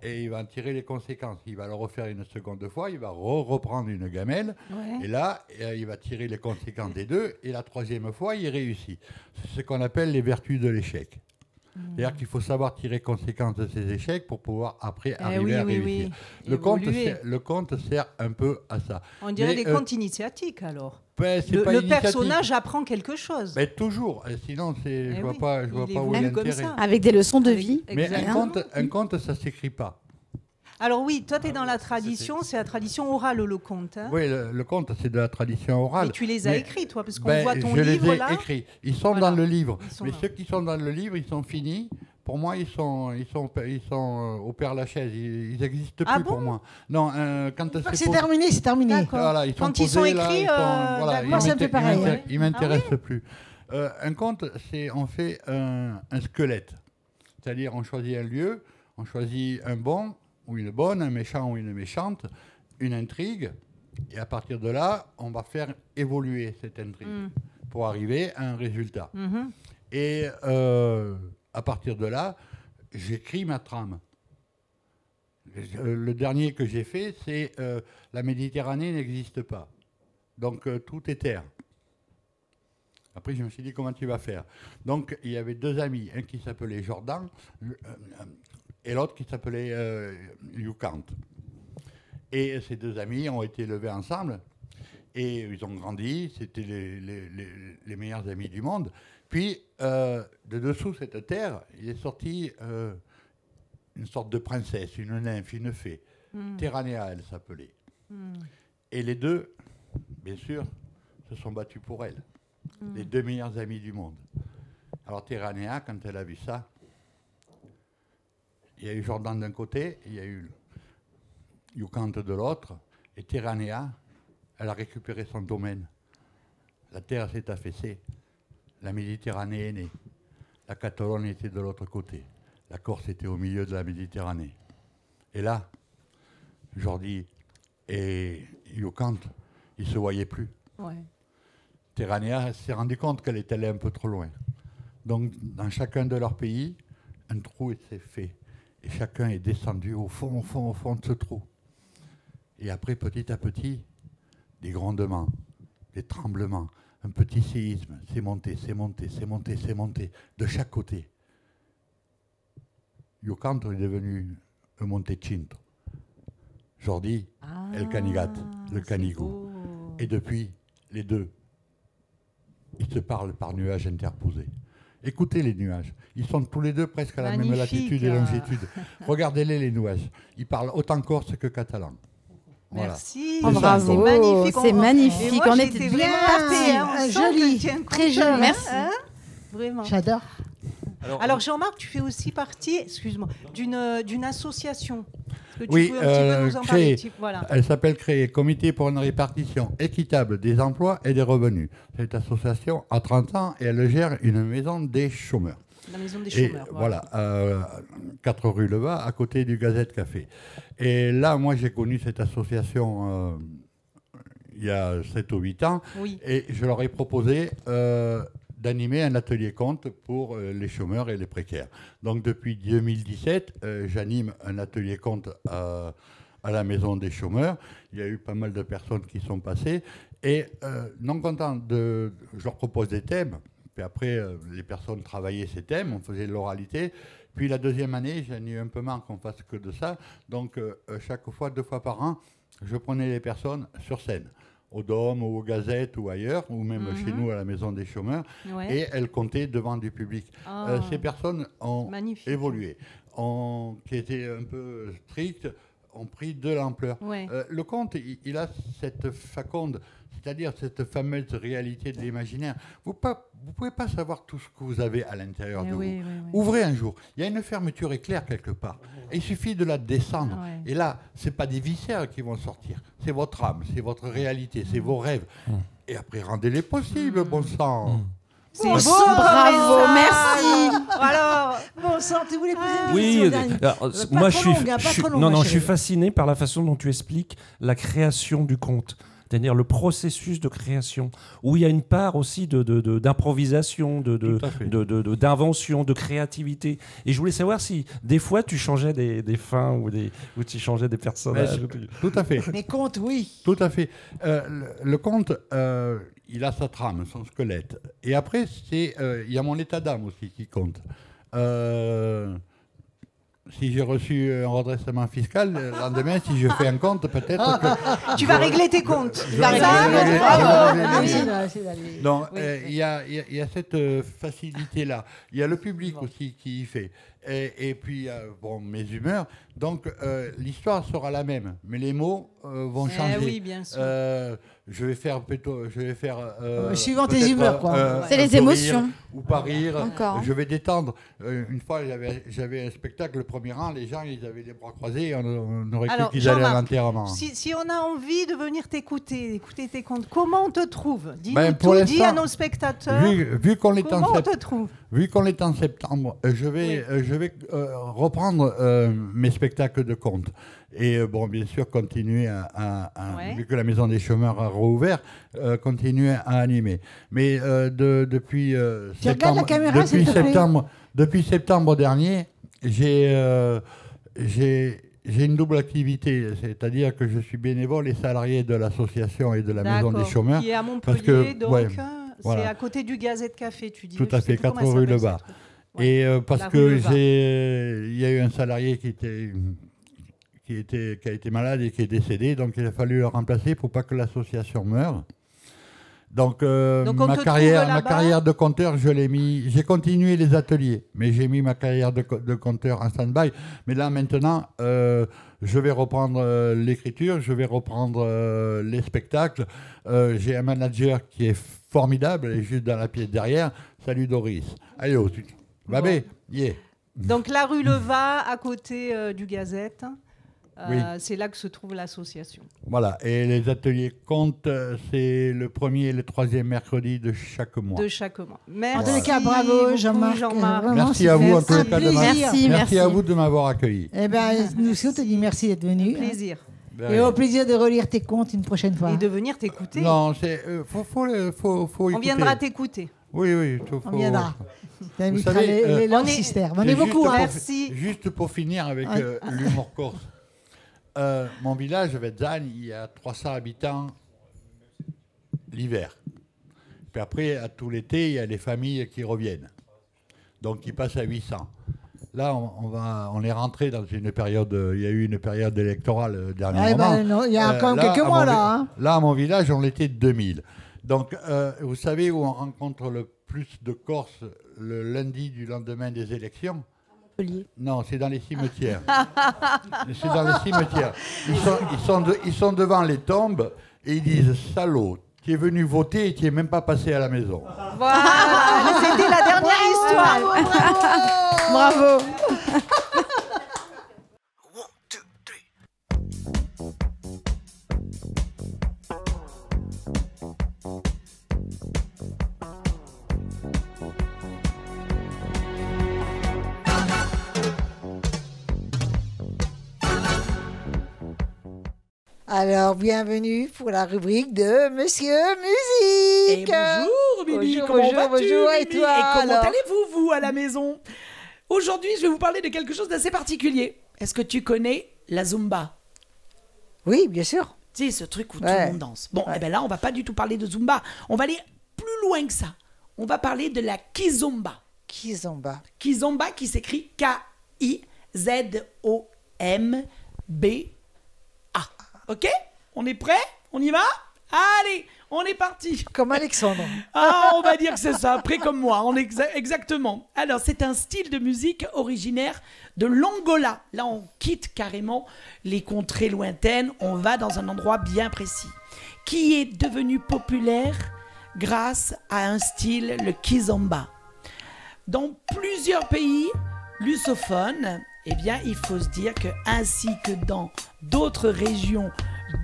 Et il va en tirer les conséquences. Il va le refaire une seconde fois, il va reprendre une gamelle, et là, il va tirer les conséquences des deux, et la 3e fois, il réussit. C'est ce qu'on appelle les vertus de l'échec. C'est-à-dire qu'il faut savoir tirer conséquence de ses échecs pour pouvoir après arriver à réussir. Le conte sert un peu à ça. On dirait des contes initiatiques alors. Le personnage apprend quelque chose. Mais toujours, sinon je vois pas où est l'intérêt. Avec des leçons de vie. Mais un conte, ça s'écrit pas. Alors oui, toi tu es dans la tradition, c'est la tradition orale le conte. Hein. Oui, le conte c'est de la tradition orale. Mais tu les as écrits toi, parce qu'on voit ton livre là. Je les ai écrits, ils sont dans le livre. Ceux qui sont dans le livre, ils sont finis. Pour moi, ils sont au Père-Lachaise. Ils n'existent plus pour moi. Non, quand c'est terminé, c'est terminé. Voilà, quand ils sont écrits, moi ça me fait pareil. Ils m'intéressent plus. Un conte, on fait un squelette. C'est-à-dire, on choisit un lieu, on choisit un bon ou une bonne, un méchant ou une méchante, une intrigue, et à partir de là, on va faire évoluer cette intrigue pour arriver à un résultat. Et à partir de là, j'écris ma trame. Le dernier que j'ai fait, c'est la Méditerranée n'existe pas. Donc tout est terre. Après, je me suis dit, comment tu vas faire? Donc, il y avait deux amis, un qui s'appelait Jordan et l'autre qui s'appelait Yukant. Et ces deux amis ont été élevés ensemble et ils ont grandi, c'était les meilleurs amis du monde. Puis, de dessous cette terre, il est sorti une sorte de princesse, une nymphe, une fée. Terranea, elle s'appelait. Et les deux, bien sûr, se sont battus pour elle. Les deux meilleurs amis du monde. Alors Terranea, quand elle a vu ça, il y a eu Jordan d'un côté, il y a eu Yukant de l'autre, et Terranea, elle a récupéré son domaine. La terre s'est affaissée. La Méditerranée est née. La Catalogne était de l'autre côté. La Corse était au milieu de la Méditerranée. Et là, Jordi et Yukant, ils ne se voyaient plus. Ouais. Terranea s'est rendu compte qu'elle était allée un peu trop loin. Donc, dans chacun de leurs pays, un trou s'est fait. Et chacun est descendu au fond de ce trou. Et après, petit à petit, des grondements, des tremblements, un petit séisme, c'est monté, de chaque côté. Yukant est devenu un Montecinto. Jordi, El Canigat, le Canigou. Et depuis, les deux, ils se parlent par nuages interposés. Écoutez les nuages. Ils sont tous les deux presque à la même latitude et longitude. Regardez-les, les nuages. Ils parlent autant corse que catalan. Voilà. Merci. Oh, bravo. C'est magnifique. C'est magnifique. On était vraiment parfait. Joli. Très joli. Merci. Vraiment. J'adore. Alors Jean-Marc, tu fais aussi partie, excuse-moi, d'une association. Oui, créer. Voilà. Elle s'appelle Créer, Comité pour une répartition équitable des emplois et des revenus. Cette association a 30 ans et elle gère une maison des chômeurs. La maison des chômeurs. Et voilà, 4 rue Leva, à côté du Gazette Café. Et là, moi, j'ai connu cette association il y a 7 ou 8 ans. Oui. Et je leur ai proposé d'animer un atelier compte pour les chômeurs et les précaires. Donc depuis 2017, j'anime un atelier compte à la maison des chômeurs. Il y a eu pas mal de personnes qui sont passées. Et non content je leur propose des thèmes. Puis après, les personnes travaillaient ces thèmes, on faisait de l'oralité. Puis la deuxième année, j'en ai eu un peu marre qu'on fasse que de ça. Donc chaque fois, 2 fois par an, je prenais les personnes sur scène, au Dôme ou aux Gazettes ou ailleurs, ou même chez nous à la Maison des Chômeurs, et elles comptaient devant du public. Ces personnes ont évolué, qui étaient un peu strictes, ont pris de l'ampleur. Le conte, il a cette faconde, c'est-à-dire cette fameuse réalité de l'imaginaire. Vous ne pouvez pas savoir tout ce que vous avez à l'intérieur de vous. Ouvrez un jour. Il y a une fermeture éclair quelque part. Et il suffit de la descendre. Et là, ce n'est pas des viscères qui vont sortir. C'est votre âme, c'est votre réalité, c'est vos rêves. Et après, rendez-les possibles, bon sang. C'est beau, bravo, merci. Alors, bon sang, tu voulais poser une oui, question, moi je suis fasciné par la façon dont tu expliques la création du conte. C'est-à-dire le processus de création, où il y a une part aussi d'improvisation, d'invention, de créativité. Et je voulais savoir si, des fois, tu changeais des fins ou tu changeais des personnages. Tout à fait. Les contes, oui. Tout à fait. Le conte, il a sa trame, son squelette. Et après, il y a mon état d'âme aussi qui compte. Si j'ai reçu un redressement fiscal, le lendemain, si je fais un compte, peut-être que... Tu vas régler tes comptes. Donc, il y a cette facilité-là. Il y a le public aussi qui y fait. Et puis, bon, mes humeurs. Donc, l'histoire sera la même, mais les mots vont changer. Oui, bien sûr. Je vais faire plutôt... suivant tes humeurs, quoi. C'est les émotions. Ou pas rire. Encore. Je vais détendre. Une fois, j'avais un spectacle, le premier rang, les gens, ils avaient les bras croisés, on aurait cru qu'ils allaient à l'enterrement. Si on a envie de venir écouter tes comptes, comment on te trouve? Ben, Dis-nous tout, dis à nos spectateurs. Vu qu'on est comment on te trouve? Vu qu'on est en septembre, je vais reprendre mes spectacles de contes. Et bon, bien sûr, continuer vu que la Maison des Chômeurs a rouvert, continuer à animer. Mais depuis septembre dernier, j'ai une double activité, c'est-à-dire que je suis bénévole et salarié de l'association et de la Maison des Chômeurs. Qui est à Montpellier, donc voilà. c'est à côté du Gazette Café, tu dis. Tout à fait, 4 rue Le Bas. Et parce que il y a eu un salarié qui a été malade et qui est décédé, donc il a fallu le remplacer pour pas que l'association meure. Donc ma carrière de conteur, j'ai continué les ateliers, mais j'ai mis ma carrière de conteur en stand-by. Mais là maintenant, je vais reprendre l'écriture, je vais reprendre les spectacles. J'ai un manager qui est formidable, elle est juste dans la pièce derrière. Salut Doris. Allez, Babé, yeah. Donc la rue Leva, à côté du Gazette. Oui. C'est là que se trouve l'association. Voilà, et les ateliers contes, c'est le 1er et le 3e mercredi de chaque mois. Merci. En tous les cas, bravo Jean-Marc. Merci à vous en tous les cas. Merci à vous de m'avoir accueilli. Eh ben, nous aussi, on te dit merci d'être venu. Plaisir. Et au plaisir de relire tes contes une prochaine fois. Et de venir t'écouter. Non, faut écouter. On viendra t'écouter. Oui, on viendra. Vous savez, les langues systères. On est beaucoup. Merci. Juste pour finir avec l'humour corse. Mon village, Vezzane, il y a 300 habitants l'hiver. Puis après, à tout l'été, il y a les familles qui reviennent. Donc, ils passent à 800. Là, on est rentré dans une période... Il y a eu une période électorale dernièrement. Il y a quand même quelques mois, là. Hein. Là, à mon village, on était 2000. Donc, vous savez où on rencontre le plus de Corses le lundi du lendemain des élections? Non, c'est dans les cimetières. C'est dans les cimetières. Ils sont devant les tombes et ils disent « Salaud, tu es venu voter et tu n'es même pas passé à la maison. » Voilà, c'était la dernière histoire. Bravo. Alors, bienvenue pour la rubrique de Monsieur Musique. Et bonjour, Bibi, comment vas-tu, bonjour, et Bibi? toi, Et comment alors allez-vous, vous, à la maison? Aujourd'hui, je vais vous parler de quelque chose d'assez particulier. Est-ce que tu connais la Zumba? Oui, bien sûr. Tu sais, ce truc où tout le monde danse. Bon, eh ben là, on va pas du tout parler de Zumba. On va aller plus loin que ça. On va parler de la Kizomba. Kizomba. Kizomba qui s'écrit K-I-Z-O-M-B. Ok? On est prêt? On y va? Allez, on est parti. Comme Alexandre. Ah, on va dire que c'est ça, prêt comme moi, exactement. Alors, c'est un style de musique originaire de l'Angola. Là, on quitte carrément les contrées lointaines, on va dans un endroit bien précis, qui est devenu populaire grâce à un style, le kizomba. Dans plusieurs pays lusophones, eh bien, il faut se dire que, ainsi que dans d'autres régions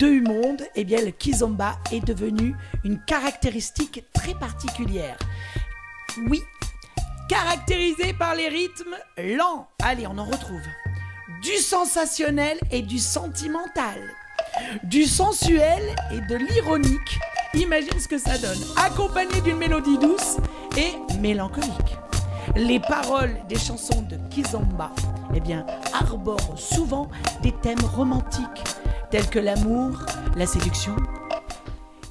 du monde, eh bien, le kizomba est devenu une caractéristique très particulière. Oui, caractérisé par les rythmes lents. Allez, on en retrouve. Du sensationnel et du sentimental. Du sensuel et de l'ironique. Imagine ce que ça donne. Accompagné d'une mélodie douce et mélancolique. Les paroles des chansons de kizomba, eh bien, arborent souvent des thèmes romantiques tels que l'amour, la séduction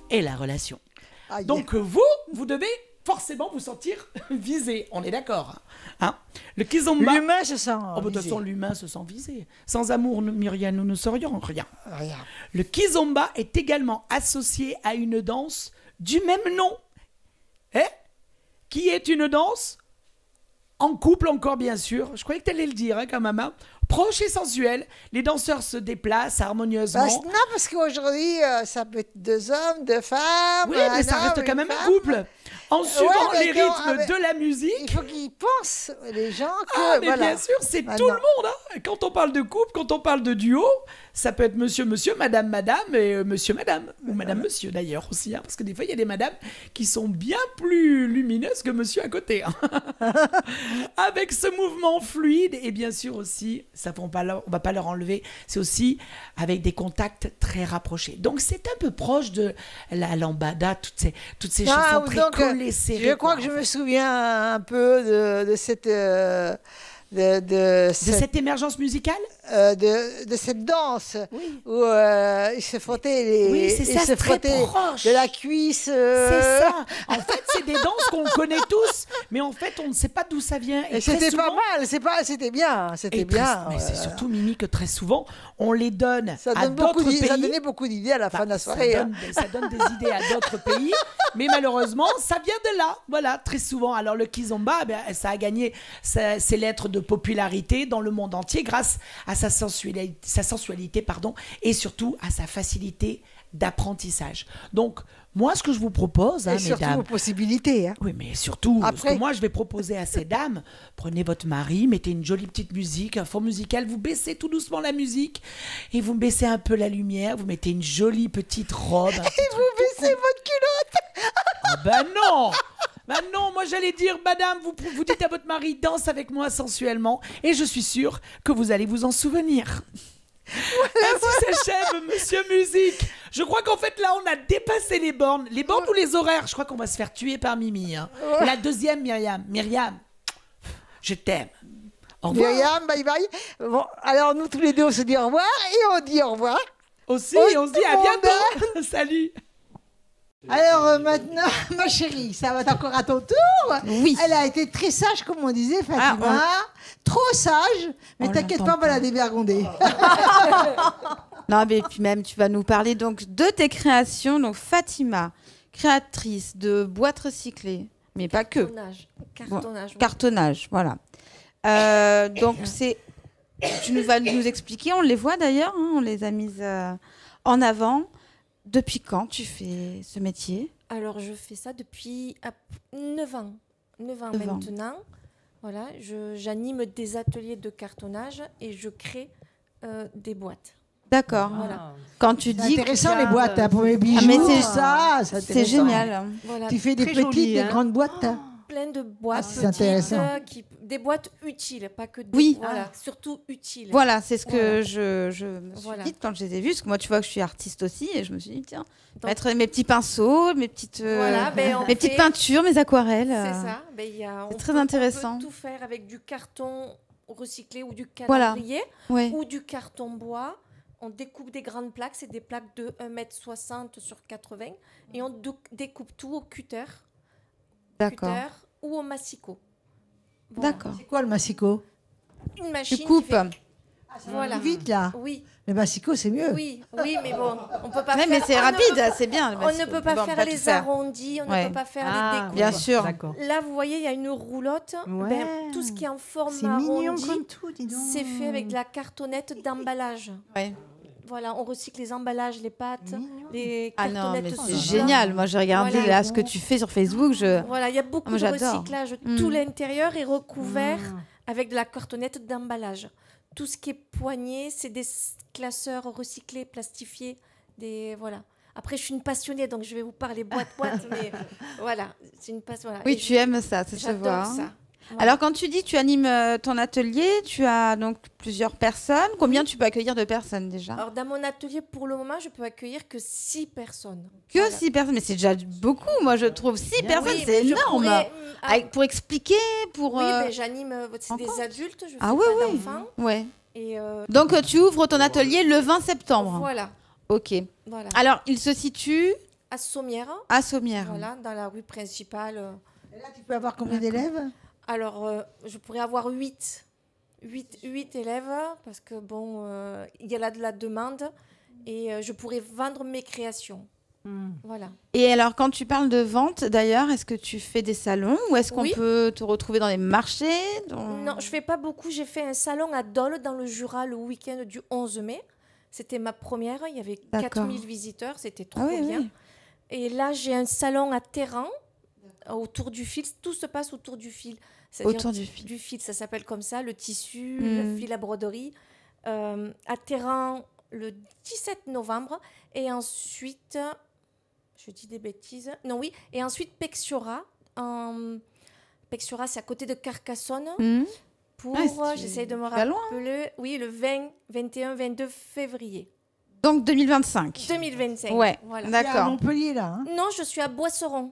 et la relation. Donc vous devez forcément vous sentir visé. On est d'accord. Hein? Le kizomba. L'humain se sent. Oh, bah, de toute façon, l'humain se sent visé. Sans amour, Myriam, nous ne serions rien. Rien. Le kizomba est également associé à une danse du même nom. Qui est une danse en couple encore, bien sûr. Je croyais que tu allais le dire, hein, quand même. Hein. Proche et sensuelle, les danseurs se déplacent harmonieusement. Non, parce qu'aujourd'hui, ça peut être 2 hommes, 2 femmes. Oui, mais ça reste quand même un couple. En suivant les rythmes de la musique. Il faut qu'ils pensent, les gens, que. Ah, mais voilà. bien sûr, c'est tout le monde. Hein. Quand on parle de couple, quand on parle de duo, ça peut être monsieur, madame, et monsieur, madame. Ou madame, monsieur d'ailleurs aussi. Hein, parce que des fois, il y a des madames qui sont bien plus lumineuses que monsieur à côté. Hein. Avec ce mouvement fluide, et bien sûr aussi, ça, on va pas leur enlever, c'est aussi avec des contacts très rapprochés. Donc, c'est un peu proche de la lambada, toutes ces chansons très collées. Je crois que je me souviens un peu de cette... de cette émergence musicale, de cette danse où il se frottait de la cuisse. C'est ça. En fait, c'est des danses qu'on connaît tous, mais en fait, on ne sait pas d'où ça vient. Et c'était pas mal, c'était bien, mais c'est surtout, Mimi, que très souvent, on les donne à d'autres pays. Ça donnait beaucoup d'idées à la fin de la soirée. Ça donne des idées à d'autres pays, mais malheureusement, ça vient de là. Voilà, très souvent. Alors, le kizomba, ça a gagné ses lettres de popularité dans le monde entier grâce à sa sensualité, et surtout à sa facilité d'apprentissage. Donc, moi, ce que je vous propose, et surtout mesdames, vos possibilités. Hein. Oui, mais surtout, ce que moi, je vais proposer à ces dames, prenez votre mari, mettez une jolie petite musique, un fond musical, vous baissez tout doucement la musique, et vous baissez un peu la lumière, vous mettez une jolie petite robe. Et vous baissez votre culotte. Ah ben non. Ben non, moi j'allais dire, madame, vous dites à votre mari, danse avec moi sensuellement, et je suis sûre que vous allez vous en souvenir. Ainsi s'achève Monsieur Musique. Je crois qu'en fait là on a dépassé les bornes ou les horaires. Je crois qu'on va se faire tuer par Mimi. Hein. La deuxième, Myriam, je t'aime. Au revoir. Myriam, bye bye. Bon, alors nous tous les deux on se dit au revoir et on dit au revoir. Aussi, on se dit à bientôt. Salut. Alors maintenant, ma chérie, ça va être encore à ton tour. Oui. Elle a été très sage, comme on disait, Fatima. Trop sage, mais t'inquiète pas, on va la dévergonder. Non, mais puis même, tu vas nous parler donc de tes créations. Donc Fatima, créatrice de boîtes recyclées, mais pas que. Cartonnage. Cartonnage, voilà. Donc tu vas nous expliquer. On les voit d'ailleurs, hein, on les a mises en avant. Depuis quand tu fais ce métier? Alors, je fais ça depuis 9 ans. 9 ans maintenant. Voilà, j'anime des ateliers de cartonnage et je crée des boîtes. D'accord. Voilà. Quand tu dis intéressant les boîtes, hein, pour les bijoux, mais c'est génial. Voilà, tu fais des petites, joli, des grandes boîtes. Plein de boîtes c'est intéressant. Des boîtes utiles, pas que des surtout utiles. Voilà, c'est ce que je me suis dit quand je les ai vus, parce que moi tu vois que je suis artiste aussi et je me suis dit tiens, mettre mes petits pinceaux, mes petites petites peintures, mes aquarelles. C'est ça, c'est très intéressant. On peut tout faire avec du carton recyclé ou du calendrier ou du carton bois. On découpe des grandes plaques, c'est des plaques de 1,60 m sur 80 et on découpe tout au cutter. D'accord. Ou au massicot. Voilà. D'accord. C'est quoi le massicot? Une machine. Tu coupes. Voilà. Vite là. Oui. Le massicot c'est mieux. Oui, mais bon, on peut pas faire. Mais c'est rapide, c'est bien. On ne peut pas faire les arrondis, on ne peut pas faire les découpes. Bien sûr. Là, vous voyez, il y a une roulotte. Tout ce qui est en forme arrondie, c'est fait avec de la cartonnette d'emballage. Ouais. Voilà, on recycle les emballages, les pâtes, les cartonnettes. C'est génial. Moi, j'ai regardé là ce que tu fais sur Facebook. Voilà, il y a beaucoup de recyclage. Tout l'intérieur est recouvert avec de la cartonnette d'emballage. Tout ce qui est poignée, c'est des classeurs recyclés, plastifiés. Voilà. Après, je suis une passionnée, donc je vais vous parler boîte, mais voilà, c'est une passion. Voilà. Oui, tu aimes ça, ça se voit. Ça. Voilà. Alors, quand tu dis tu animes ton atelier, tu as donc plusieurs personnes. Combien tu peux accueillir de personnes déjà? Alors, dans mon atelier, pour le moment, je peux accueillir que 6 personnes. Que 6 personnes? Mais c'est déjà beaucoup, moi, je trouve. 6 personnes, c'est énorme. Pour expliquer, pour... Oui, j'anime des adultes, je fais pas d'enfants. Ouais. Et donc, tu ouvres ton atelier le 20 septembre. Voilà. Ok. Voilà. Alors, il se situe... À Sommières. À Sommières. Voilà, dans la rue principale. Et là, tu peux avoir combien d'élèves? Alors, je pourrais avoir 8 élèves, parce que bon, il y a là de la demande, et je pourrais vendre mes créations. Voilà. Et alors, quand tu parles de vente, d'ailleurs, est-ce que tu fais des salons ou est-ce qu'on peut te retrouver dans les marchés Non, je fais pas beaucoup. J'ai fait un salon à Dole, dans le Jura, le week-end du 11 mai. C'était ma première. Il y avait 4000 visiteurs. C'était trop bien. Oui. Et là, j'ai un salon à Terran, autour du fil. Tout se passe autour du fil. Autour du fil. Du fil, ça s'appelle comme ça, le tissu, le fil à broderie. À Terran, le 17 novembre. Et ensuite... Je dis des bêtises. Non, oui. Et ensuite, Pexiora. Pexiora, c'est à côté de Carcassonne. Pour, j'essaie de me rappeler. Loin. Oui, le 20, 21, 22 février. Donc 2025. 2025. Ouais, voilà. d'accord. À Montpellier, là. Hein? Non, je suis à Boisseron,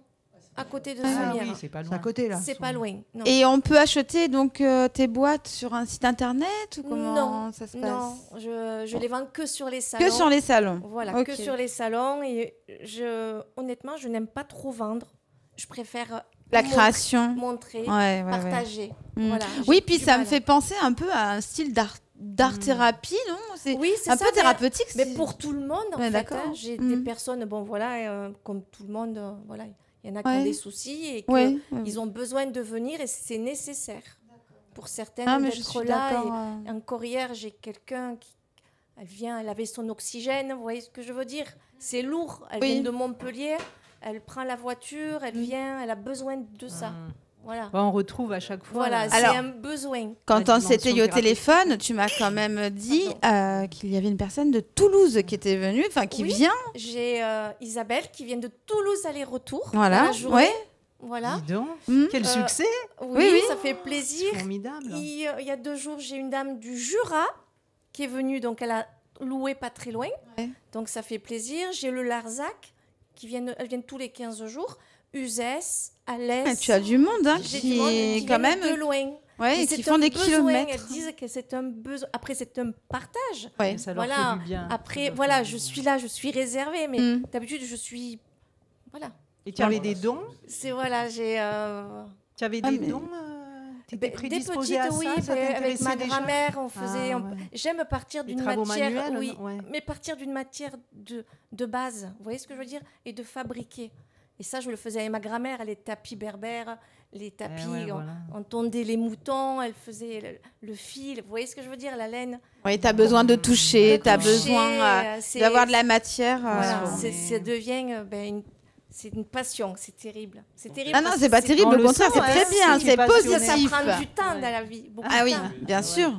à côté de Sommières. Oui, c'est pas loin. C'est à côté, là. C'est pas loin. Non. Et on peut acheter donc tes boîtes sur un site internet ou comment ça se passe? Non, je les vends que sur les salons. Que sur les salons. Voilà, que sur les salons. Et honnêtement, je n'aime pas trop vendre. Je préfère la création, montrer, partager. Voilà, oui, puis ça me fait penser un peu à un style d'art-thérapie, non? Oui, c'est un peu thérapeutique. Mais pour tout le monde, en fait. Hein, j'ai des personnes, bon voilà, comme tout le monde, voilà. Il y en a qui ont des soucis et qu'ils ont besoin de venir et c'est nécessaire pour certaines d'être là. Et encore hier, j'ai quelqu'un qui elle avait son oxygène, vous voyez ce que je veux dire? C'est lourd, elle vient de Montpellier, elle prend la voiture, elle vient, elle a besoin de ça. Voilà. On retrouve à chaque fois. Voilà, c'est un besoin. Quand on s'était eu au téléphone, tu m'as quand même dit qu'il y avait une personne de Toulouse qui était venue, enfin qui vient. J'ai Isabelle qui vient de Toulouse aller-retour. Voilà. Voilà. Dis donc, quel succès. Oui, ça fait plaisir. Formidable. Il y a 2 jours, j'ai une dame du Jura qui est venue, donc elle a loué pas très loin. Donc ça fait plaisir. J'ai le Larzac elles viennent tous les 15 jours. Uzès, Alès. Tu as du monde qui est quand même de loin. Ouais, qui font des kilomètres. Elles disent que c'est un besoin. Après, c'est un partage. Ouais, ça leur fait du bien. Après, voilà, je suis là, je suis réservée, mais d'habitude, je suis... Voilà. Et tu avais des dons? C'est voilà, j'ai... Tu avais des dons des petites, à ça, avec ma grand-mère, on faisait... J'aime partir d'une matière... mais partir d'une matière de base, vous voyez ce que je veux dire? Et de fabriquer. Et ça, je le faisais avec ma grand-mère, les tapis berbères, les tapis, on tondait les moutons, elle faisait le fil, vous voyez ce que je veux dire, la laine. Oui, tu as besoin de toucher, tu as besoin d'avoir de la matière. Voilà, ça devient c'est une passion, c'est terrible. C'est terrible. Ah non, c'est pas terrible, au contraire, c'est très bien, c'est positif. Ça prend du temps dans la vie. Ah oui, bien sûr.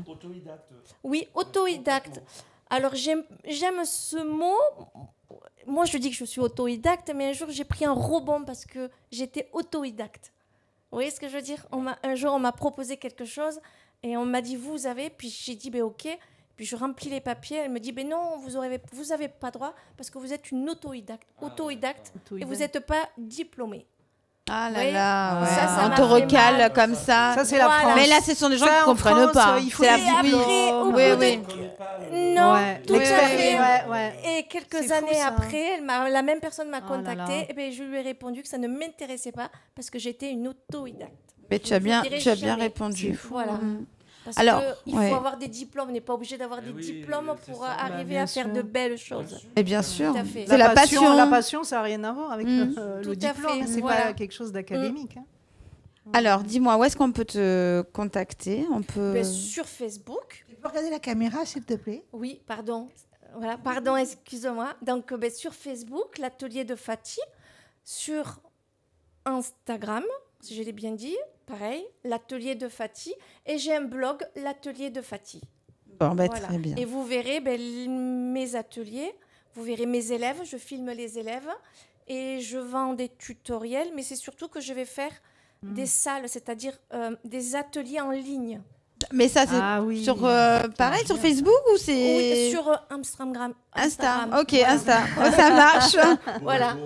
Oui, autodidacte. Alors, j'aime ce mot. Moi, je dis que je suis autodidacte, mais un jour, j'ai pris un rebond parce que j'étais autodidacte. Vous voyez ce que je veux dire? Un jour, on m'a proposé quelque chose et on m'a dit, vous avez... Puis j'ai dit, OK. Puis je remplis les papiers. Elle me dit, non, vous avez pas droit parce que vous êtes une autodidacte. Et vous n'êtes pas diplômée. Ah là là, ça on te recale comme ça. Ça, c'est la France. Mais là, ce sont des gens qui ne comprennent pas. C'est la vie. Non, tout à fait. Et quelques années après, la même personne m'a contactée. Et bien, je lui ai répondu que ça ne m'intéressait pas parce que j'étais une autodidacte. Mais tu as bien répondu. Voilà. Parce qu'il faut avoir des diplômes, on n'est pas obligé d'avoir des diplômes pour arriver à faire de belles choses. Et bien sûr, c'est la passion. La passion, ça n'a rien à voir avec le diplôme, c'est pas quelque chose d'académique. Alors, dis-moi, où est-ce qu'on peut te contacter? Sur Facebook. Tu peux regarder la caméra, s'il te plaît? Oui, pardon. Voilà, pardon, excuse-moi. Donc, sur Facebook, l'atelier de Fatih. Sur Instagram, si je l'ai bien dit. Pareil, l'atelier de Fatih. Et j'ai un blog, l'atelier de Fatih. Bon, très bien. Et vous verrez mes ateliers, vous verrez mes élèves, je filme les élèves et je vends des tutoriels, mais c'est surtout que je vais faire des salles, c'est-à-dire des ateliers en ligne. Mais ça, c'est sur pareil, sur Facebook ou c'est... Oui, sur Instagram. Ok, Insta. Ça marche. Voilà.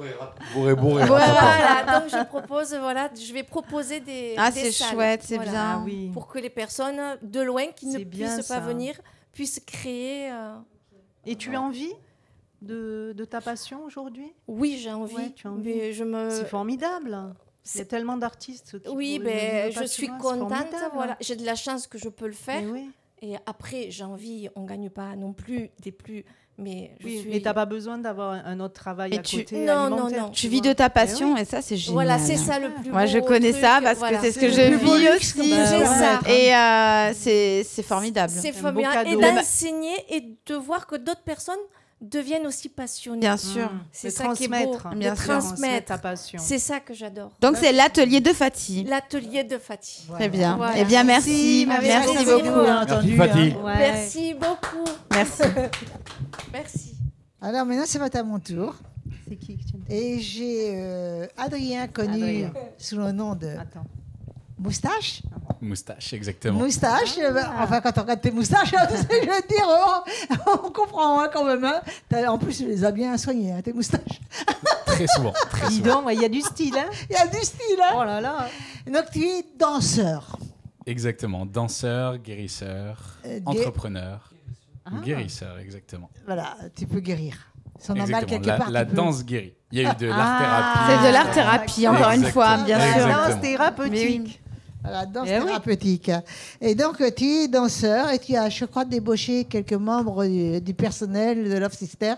Bourré. Voilà, donc je vais proposer des salles. C'est chouette, c'est bien. Pour que les personnes de loin qui ne puissent pas venir puissent créer... Et tu as envie de ta passion aujourd'hui? Oui, j'ai envie. Ouais, tu as envie. C'est formidable. Il y a tellement d'artistes. Oui, je suis contente. Voilà. J'ai de la chance que je peux le faire. Et après, j'ai envie, on ne gagne pas non plus des plus... Mais tu n'as pas besoin d'avoir un autre travail à côté. Non. Tu vis de ta passion et ça, c'est génial. Voilà, c'est ça le plus beau. Moi, je connais ça parce que c'est ce que je vis aussi. Et c'est formidable. C'est formidable. Et d'enseigner et de voir que d'autres personnes deviennent aussi passionnées. Bien sûr. C'est ça qui est beau. Bien sûr. Transmettre ta passion. C'est ça que j'adore. Donc, c'est l'atelier de Fatih. L'atelier de Fatih. Très bien. Voilà. Eh bien, merci. Merci beaucoup. Merci, Fatih. Merci beaucoup. Merci. Merci. Alors, maintenant, ça va être à mon tour. C'est qui? Et j'ai Adrien, connu sous le nom de... Moustache. Moustache, exactement. Moustache. Enfin, quand on regarde tes moustaches, je veux dire, on comprend quand même. En plus, tu les as bien soignées, tes moustaches. Très souvent. Dis donc, il y a du style. Il y a du style. Oh là là. Donc, tu es danseur. Exactement. Danseur, guérisseur, entrepreneur. Guérisseur, exactement. Voilà, tu peux guérir. Si on a mal quelque part. La danse guérit. Il y a eu de l'art-thérapie. C'est de l'art-thérapie, encore une fois, bien sûr. Danse thérapeutique. La danse thérapeutique. Et donc, tu es danseur et tu as, je crois, débauché quelques membres du personnel de Love Sister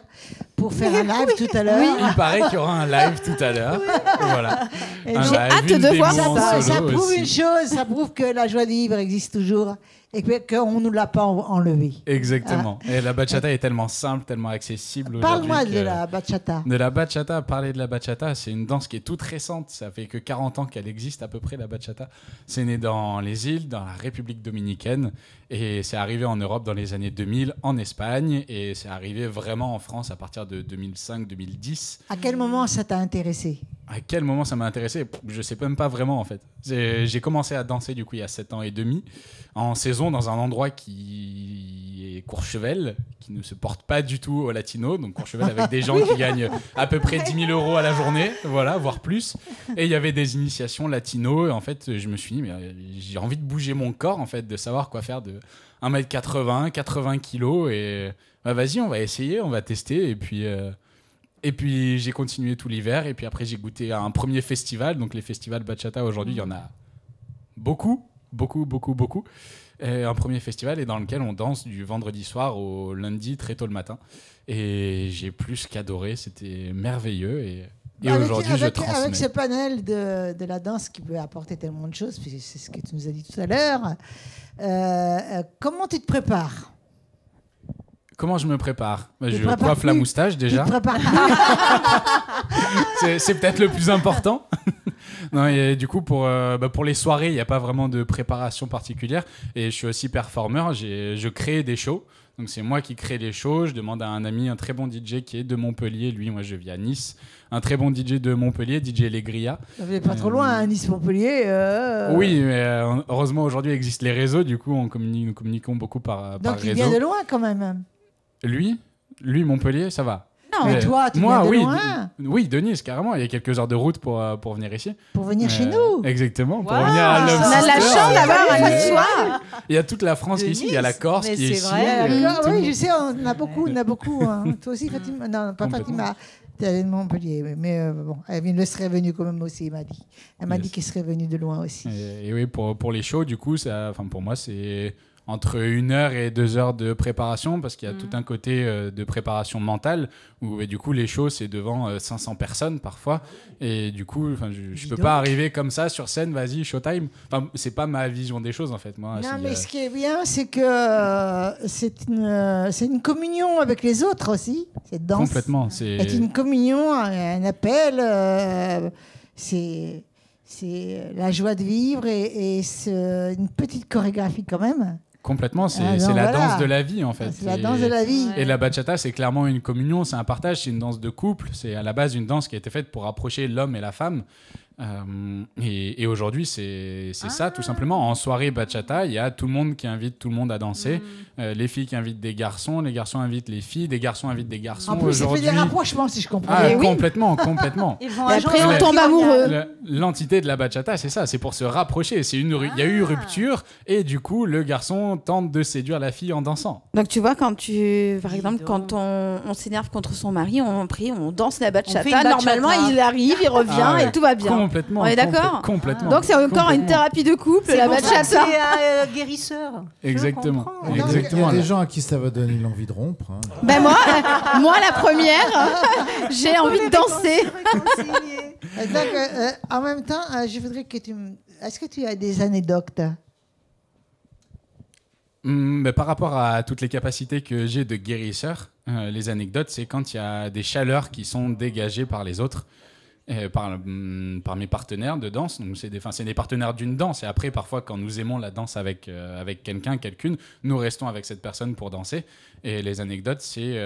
pour faire un live tout à l'heure. Oui, il paraît qu'il y aura un live tout à l'heure. Voilà. J'ai hâte de voir ça. Ça prouve une chose, ça prouve que la joie de vivre existe toujours et qu'on ne nous l'a pas enlevée. Exactement. Et la bachata est tellement simple, tellement accessible. Parle-moi de la bachata. De la bachata, parler de la bachata, c'est une danse qui est toute récente. Ça fait que 40 ans qu'elle existe à peu près, la bachata. C'est né dans les îles, dans la République dominicaine. Et c'est arrivé en Europe dans les années 2000, en Espagne. Et c'est arrivé vraiment en France à partir de 2005-2010. À quel moment ça t'a intéressé ? À quel moment ça m'a intéressé ? Je ne sais même pas vraiment en fait. J'ai commencé à danser du coup il y a 7 ans et demi, en saison dans un endroit qui est Courchevel, qui ne se porte pas du tout au latino. Donc Courchevel avec des gens qui gagnent à peu près 10 000 € à la journée, voilà, voire plus. Et il y avait des initiations latino. Et en fait, je me suis dit, mais j'ai envie de bouger mon corps, en fait, de savoir quoi faire de 1m80, 80 kg. Et vas-y, on va essayer, on va tester. Et puis j'ai continué tout l'hiver et puis après j'ai goûté à un premier festival. Donc les festivals bachata aujourd'hui, il y en a beaucoup. Et un premier festival et dans lequel on danse du vendredi soir au lundi très tôt le matin. Et j'ai plus qu'adoré, c'était merveilleux et aujourd'hui je transmets. Avec ce panel de la danse qui peut apporter tellement de choses, puis c'est ce que tu nous as dit tout à l'heure, comment tu te prépares ? Comment je me prépare ? Je coiffe la moustache déjà. Tu te prépares c'est peut-être le plus important. Non, et du coup, pour les soirées, il n'y a pas vraiment de préparation particulière. Et je suis aussi performeur. Je crée des shows. Donc, c'est moi qui crée les shows. Je demande à un ami, un très bon DJ qui est de Montpellier. Lui, moi, je vis à Nice. Un très bon DJ de Montpellier, DJ Legria. Ça fait pas trop loin, hein, Nice-Montpellier. Oui, mais heureusement, aujourd'hui, existent les réseaux. Du coup, nous communiquons beaucoup par réseau. Donc, il vient de loin quand même. Lui, Montpellier, ça va. Non, mais toi, tu viens de loin. Oui, de Nice, carrément. Il y a quelques heures de route pour venir ici. Pour venir chez nous. Exactement, pour venir à Love Sister. On a de la chance d'avoir un histoire. Il y a toute la France qui est ici, il y a la Corse qui est ici. Oui, je sais, on a beaucoup. Hein. Toi aussi, Fatima. Non, pas Fatima. Tu es de Montpellier, mais bon, elle serait venue quand même aussi, elle m'a dit qu'elle serait venue de loin aussi. Et oui, pour les shows, du coup, pour moi, c'est entre 1 heure et 2 heures de préparation, parce qu'il y a tout un côté de préparation mentale, où du coup les shows c'est devant 500 personnes parfois, et du coup je peux pas arriver comme ça sur scène, vas-y, showtime. Enfin, c'est pas ma vision des choses en fait. Moi, non, mais ce qui est bien, c'est que c'est une communion avec les autres aussi, cette danse. Complètement. C'est une communion, un appel, c'est la joie de vivre et une petite chorégraphie quand même. Complètement, c'est la danse de la vie en fait. C'est la danse de la vie. Et la bachata, c'est clairement une communion, c'est un partage, c'est une danse de couple. C'est à la base une danse qui a été faite pour rapprocher l'homme et la femme. Et aujourd'hui, c'est ça, tout simplement. En soirée bachata, il y a tout le monde qui invite tout le monde à danser. Les filles qui invitent des garçons, les garçons invitent les filles, des garçons invitent des garçons. En plus, ça fait des rapprochements, si je comprends bien. Complètement. Et après, on tombe amoureux. L'entité de la bachata, c'est ça, c'est pour se rapprocher. Il y a eu rupture, et du coup, le garçon tente de séduire la fille en dansant. Donc, tu vois, par exemple, quand on s'énerve contre son mari, on prie, on danse la bachata. Normalement, il arrive, il revient et tout va bien. Complètement. On est d'accord Complètement. Donc c'est encore une thérapie de couple, la bachata. C'est guérisseur. Exactement. Il y a des gens à qui ça va donner l'envie de rompre. Hein. Ben moi la première, j'ai envie de danser. Donc, en même temps, je voudrais que tu me... Est-ce que tu as des anecdotes? Mais par rapport à toutes les capacités que j'ai de guérisseur, les anecdotes, c'est quand il y a des chaleurs qui sont dégagées par les autres, par mes partenaires de danse. Donc c'est des partenaires d'une danse. Et après, parfois, quand nous aimons la danse avec quelqu'un, quelqu'une, nous restons avec cette personne pour danser. Et les anecdotes, c'est...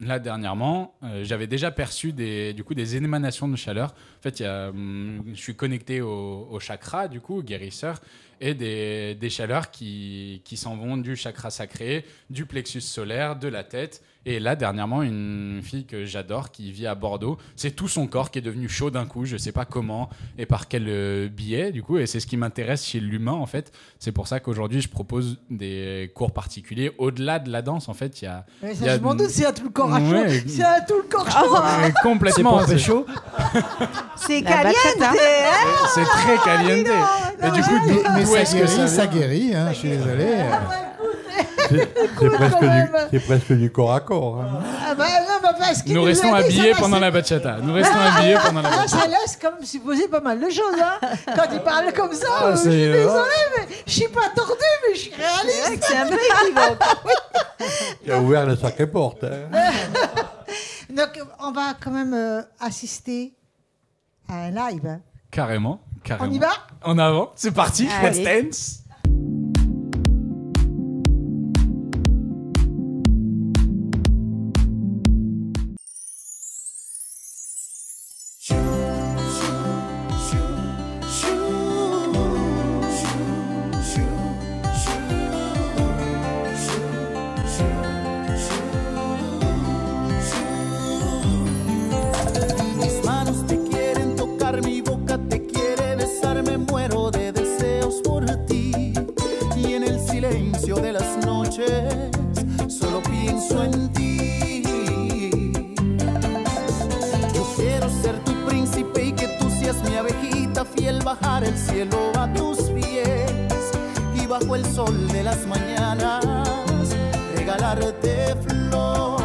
là, dernièrement, j'avais déjà perçu des émanations de chaleur. En fait, je suis connecté au chakra, du coup, guérisseur, et des chaleurs qui s'en vont du chakra sacré, du plexus solaire, de la tête. Et là, dernièrement, une fille que j'adore, qui vit à Bordeaux, c'est tout son corps qui est devenu chaud d'un coup. Je ne sais pas comment et par quel biais, du coup. Et c'est ce qui m'intéresse chez l'humain, en fait. C'est pour ça qu'aujourd'hui, je propose des cours particuliers. Au-delà de la danse, en fait, il y a... je m'en doute, c'est à tout le corps à chaud. C'est à tout le corps chaud. Complètement. C'est chaud. C'est caliente. C'est très caliente. Et du coup, mais ça guérit, hein, je suis désolé. C'est presque du corps à corps. Hein. Ah bah, non, parce nous restons habillés pendant la bachata. Ça laisse quand même supposer pas mal de choses. Hein. Quand il parle comme ça, je suis désolé, mais je suis pas tordu, mais je suis réaliste. C'est un peu équivoque. Il a ouvert la sacrée porte. Hein. Donc, on va quand même assister à un live. Hein. Carrément. On y va? En avant, c'est parti. Allez. Let's dance. Solo pienso en ti. Yo quiero ser tu príncipe y que tú seas mi abejita fiel, bajar el cielo a tus pies y bajo el sol de las mañanas regalarte flores.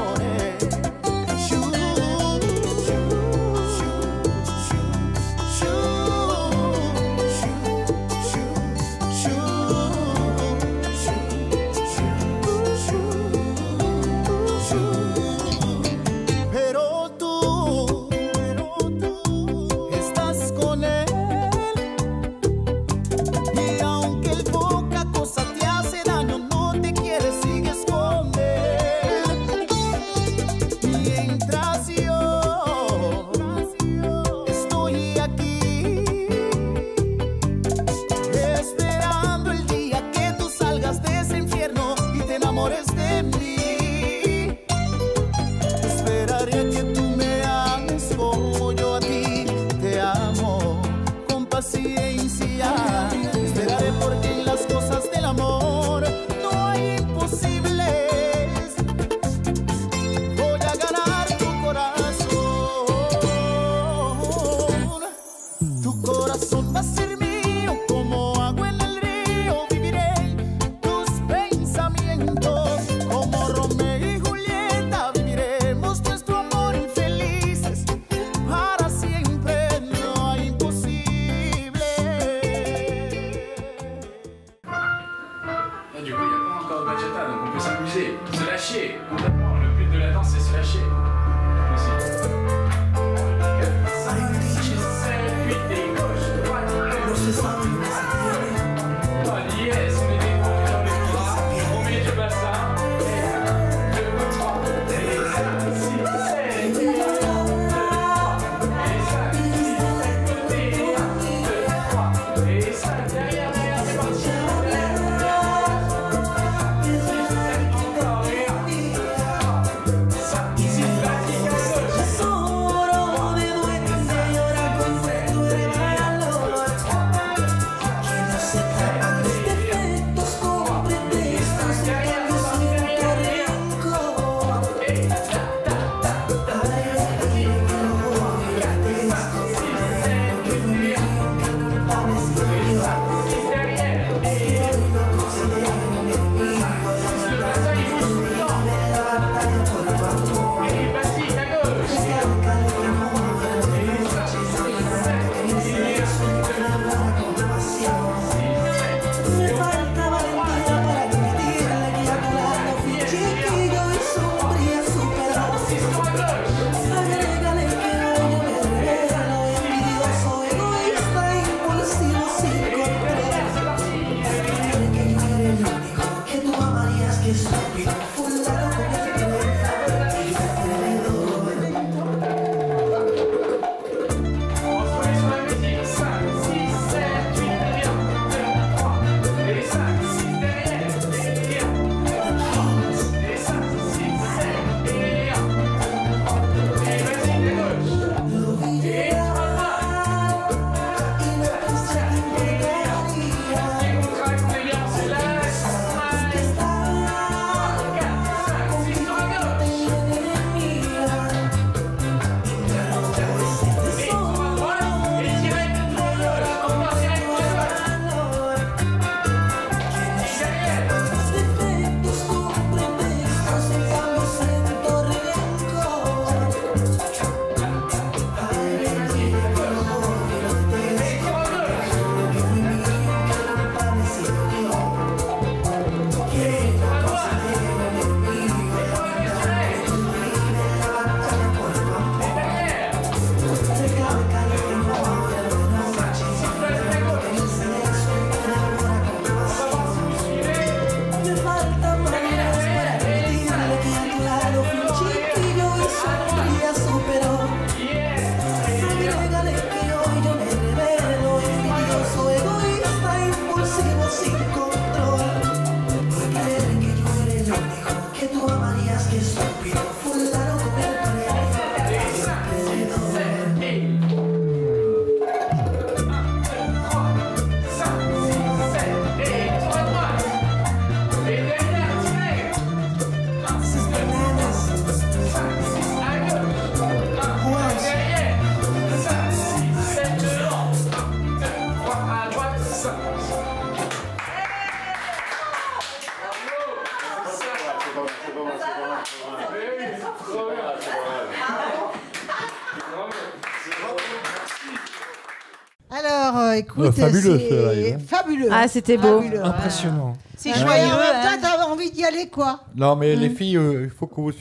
écoute, fabuleux, ce c'est live, hein. fabuleux. Ah, c'était beau. Fabuleux. Impressionnant. C'est Ouais, joyeux. en même temps, Hein. t'as envie d'y aller, quoi. Non, mais les filles, il faut que vous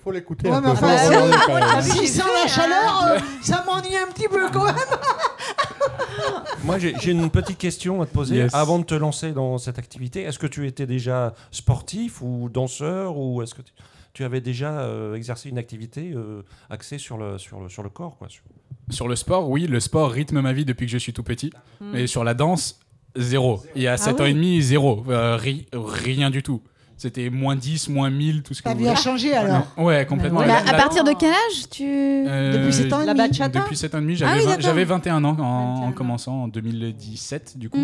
faut l'écouter Ouais, un mais peu. enfin, Faut le regarder quand même, hein. si sans la chaleur, ça m'ennuie un petit peu quand même. Moi, j'ai une petite question à te poser Yes. avant de te lancer dans cette activité. Est-ce que tu étais déjà sportif ou danseur, ou est-ce que tu avais déjà exercé une activité axée sur le corps, quoi. Sur le sport, oui, le sport rythme ma vie depuis que je suis tout petit. Mais sur la danse, zéro. Il y a 7 ans et demi, zéro. Rien du tout. C'était moins 10, moins 1000, tout ce que Ta vous vie voulez. a changé alors. Ouais, complètement. Mais à partir de quel âge tu... Depuis 7 ans et La demi. bachata. Depuis 7 ans et demi, Ah oui, d'accord. j'avais 21 ans en 21 ans. commençant en 2017, du coup,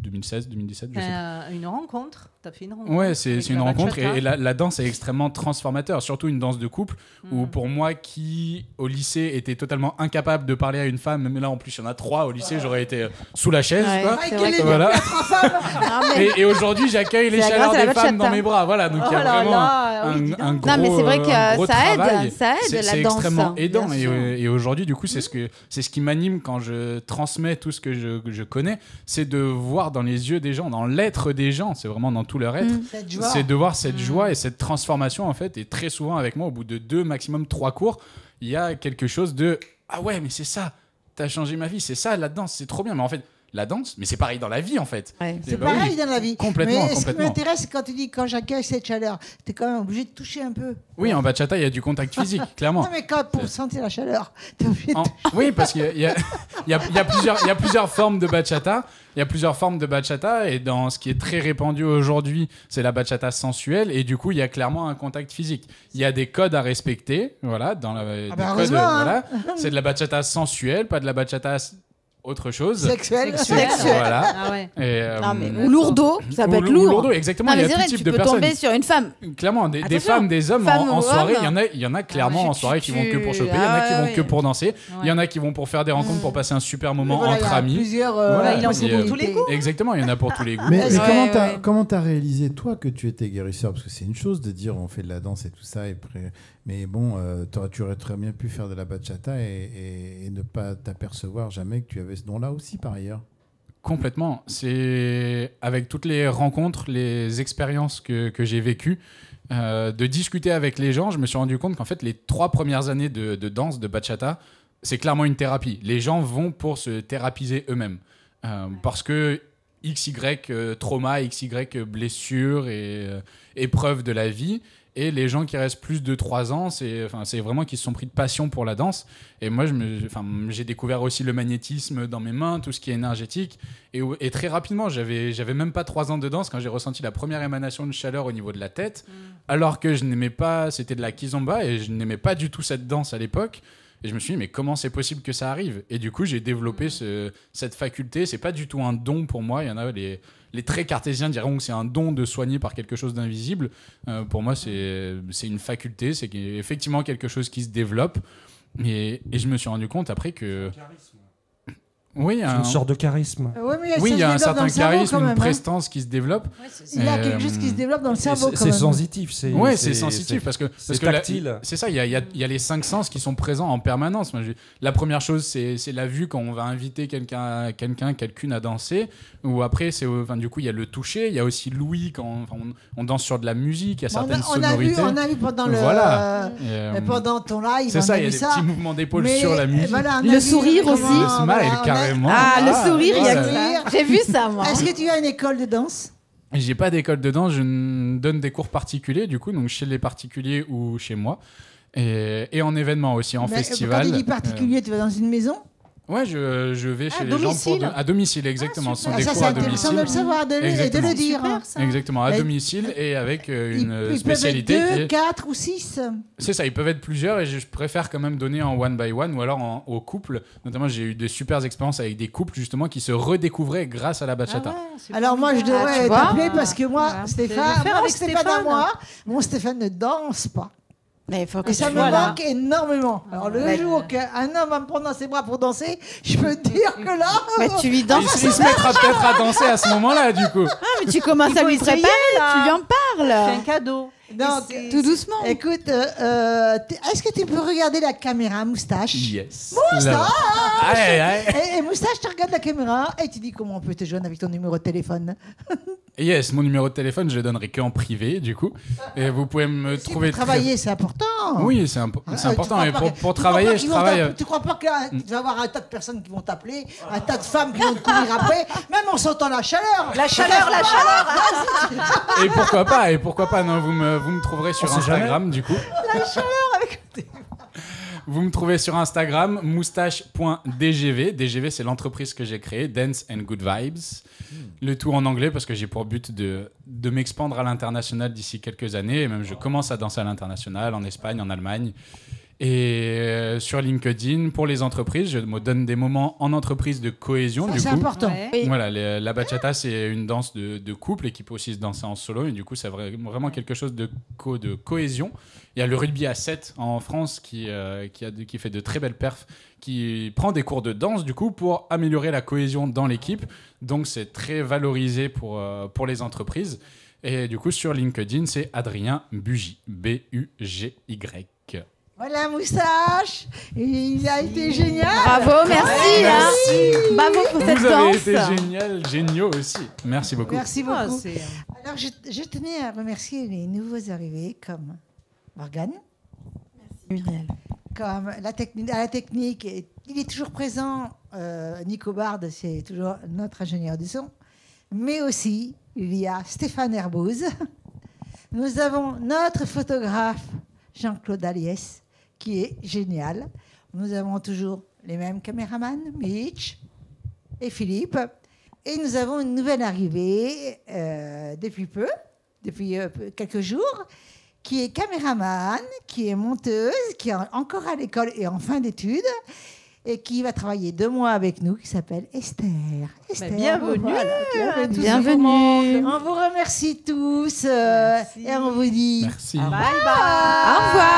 2016, 2017, je sais pas. Une rencontre. T'as fait une rencontre. Ouais, c'est avec une la rencontre bachata. et la danse est extrêmement transformateur, surtout une danse de couple où pour moi qui au lycée était totalement incapable de parler à une femme, mais là en plus il y en a 3 au lycée, j'aurais été sous la chaise. Ouais, Quoi. c'est vrai que- Voilà. Non, mais- Et aujourd'hui j'accueille les C'est la chaleurs grâce à la des femmes bachata. dans mes bras. Voilà, donc il y a Oh là vraiment là, oui, dis donc. un gros, Non, mais c'est vrai que un gros ça aide, travail. ça aide, la C'est danse. extrêmement aidant Bien et aujourd'hui du coup c'est ce qui m'anime quand je transmets tout ce que je connais, c'est de voir dans les yeux des gens, dans l'être des gens, c'est vraiment dans tout leur être. Cette joie. C'est de voir cette joie et cette transformation en fait. Et très souvent avec moi, au bout de 2, maximum 3 cours, il y a quelque chose de ah ouais, mais c'est ça, t'as changé ma vie, c'est ça la danse, c'est trop bien. Mais en fait, la danse, mais c'est pareil dans la vie en fait. Ouais. C'est bah oui, pareil dans la vie. complètement, Mais ce qui complètement. m'intéresse, c'est quand tu dis quand j'accueille cette chaleur, t'es quand même obligé de toucher un peu. Oui, en bachata, il y a du contact physique, clairement. Non, mais quand pour sentir la chaleur, t'es obligé de Oui, parce qu'il y a plusieurs formes de bachata. Il y a plusieurs formes de bachata et dans ce qui est très répandu aujourd'hui, c'est la bachata sensuelle et du coup, il y a clairement un contact physique. Il y a des codes à respecter, voilà, dans des codes, heureusement, hein. voilà. C'est de la bachata sensuelle, pas de la bachata autre chose. Sexuelle. Voilà. Ah ouais. Et, Non, mais ou lourdeau, ça peut être lourd. lourdeau, exactement. Non, Il y mais a c'est tout vrai, type tu de peux personnes. tomber sur une femme. Clairement, des Attention, femmes, des hommes femmes en ou soirée, hommes. il y en a clairement Ah, en soirée qui vont que pour choper, il y Ah en a qui vont ouais, que ouais. pour danser, il y en a qui vont pour faire des rencontres, pour passer un super moment Voilà, il y entre a amis. plusieurs, Voilà, il en faut et, pour tous les goûts. Exactement, il y en a pour tous les goûts. Mais Ouais, comment t'as réalisé, toi, que tu étais guérisseur? Parce que c'est une chose de dire on fait de la danse et tout ça, mais bon, tu aurais très bien pu faire de la bachata et ne pas t'apercevoir jamais que tu avais ce don-là aussi, par ailleurs. Complètement. C'est avec toutes les rencontres, les expériences que j'ai vécues, de discuter avec les gens, je me suis rendu compte qu'en fait, les 3 premières années de danse, de bachata, c'est clairement une thérapie. Les gens vont pour se thérapiser eux-mêmes. Parce que XY trauma, XY blessure et épreuve de la vie. Et les gens qui restent plus de 3 ans, c'est vraiment qu'ils se sont pris de passion pour la danse. Et moi, j'ai découvert aussi le magnétisme dans mes mains, tout ce qui est énergétique. Et très rapidement, j'avais même pas 3 ans de danse quand j'ai ressenti la première émanation de chaleur au niveau de la tête. Alors que je n'aimais pas, c'était de la kizomba et je n'aimais pas du tout cette danse à l'époque. Et je me suis dit, mais comment c'est possible que ça arrive? Et du coup, j'ai développé cette faculté. C'est pas du tout un don pour moi. Il y en a les très cartésiens diront que c'est un don de soigner par quelque chose d'invisible. Pour moi, c'est une faculté. C'est effectivement quelque chose qui se développe. Et je me suis rendu compte après que... Oui, C'est une sorte de charisme. Oui, il y a un certain charisme, une même, prestance qui se développe. Il y a quelque chose qui se développe dans le cerveau quand C'est même. sensitif. Oui, c'est sensitif parce que tactile. C'est ça, il y a les 5 sens qui sont présents en permanence. La première chose, c'est la vue quand on va inviter quelqu'une à danser. Ou après, du coup, il y a le toucher. Il y a aussi l'ouïe quand on danse sur de la musique. Il y a certaines sonorités. On a vu pendant Voilà. pendant ton live. C'est ça, il y a des petits mouvements d'épaule sur la musique. Voilà, Le sourire aussi. Le smile, carrément. Ah, le sourire, il y a voilà. que ça. J'ai vu ça, moi. Est-ce que tu as une école de danse? J'ai pas d'école de danse, je donne des cours particuliers, du coup, donc chez les particuliers ou chez moi. Et en événement aussi, en festival. Quand tu dis particulier, tu vas dans une maison? Ouais, je vais chez les domicile. gens à domicile, exactement. Ce sont des Ça, cours c'est à intéressant de domicile. le savoir et de le dire. hein. Exactement, à Mais- domicile et avec une Ils spécialité. peuvent qui être 2, est- 4 ou 6. C'est ça, ils peuvent être plusieurs et je préfère quand même donner en one by one ou alors au couple. Notamment, j'ai eu des super expériences avec des couples justement qui se redécouvraient grâce à la bachata. Alors moi, je Ah, devrais tu vois t'appeler parce que moi, Voilà. Stéphane, Je vais faire mon avec Stéphane à Stéphane. moi, mon Stéphane ne danse pas. Mais faut que Et ça me Voilà. manque énormément. Alors le Ouais. jour qu'un homme va me prendre dans ses bras pour danser, je peux te dire que là... Mais tu lui Il danses. se mettra peut-être à danser à ce moment-là, du coup. Ah, mais tu commences Il à faut lui essayer, préparer, là. tu lui en C'est un parles. cadeau. Donc, tout doucement. Écoute, est-ce que tu peux regarder la caméra, Moustache? Yes. Moustache. Aïe, aïe. Et Moustache, tu regardes la caméra et tu dis comment on peut te joindre avec ton numéro de téléphone. Yes, mon numéro de téléphone, je le donnerai qu'en privé, du coup. Et vous pouvez me trouver... Travailler, c'est important. Oui, c'est important. Et pour travailler, je travaille... Tu crois pas que tu vas avoir un tas de personnes qui vont t'appeler, un tas de femmes qui vont te courir après, même en sentant la chaleur. La chaleur. Et pourquoi pas, non, vous me trouverez sur Instagram, du coup. La chaleur avec... Vous me trouvez sur Instagram, moustache.dgv. DGV, c'est l'entreprise que j'ai créée, Dance and Good Vibes. Le tout en anglais parce que j'ai pour but de m'expandre à l'international d'ici quelques années. Et même, je commence à danser à l'international, en Espagne, en Allemagne. Et sur LinkedIn, pour les entreprises, je me donne des moments en entreprise de cohésion. Ça, c'est important. Ouais. Voilà, la bachata, c'est une danse de couple et qui peut aussi se danser en solo. Et du coup, c'est vraiment quelque chose de cohésion. Il y a le rugby à 7 en France qui fait de très belles perfs, qui prend des cours de danse du coup pour améliorer la cohésion dans l'équipe. Donc, c'est très valorisé pour les entreprises. Et du coup, sur LinkedIn, c'est Adrien Bugy, Bugy. Voilà, Moustache, il a été génial. Bravo, merci. Bravo pour cette danse. Vous avez été géniaux aussi. Merci beaucoup. Merci beaucoup. Alors, je tenais à remercier les nouveaux arrivés comme Morgane. Merci, Muriel. Comme la technique, il est toujours présent. Nico Bard, c'est toujours notre ingénieur du son. Mais aussi, il y a Stéphane Herbouze. Nous avons notre photographe, Jean-Claude Aliès, qui est génial. Nous avons toujours les mêmes caméramans, Mitch et Philippe. Et nous avons une nouvelle arrivée depuis quelques jours, qui est caméraman, qui est monteuse, qui est encore à l'école et en fin d'études, et qui va travailler 2 mois avec nous, qui s'appelle Esther. Bienvenue. Voilà, bienvenue. On vous remercie tous et on vous dit merci. Bye bye. Au revoir.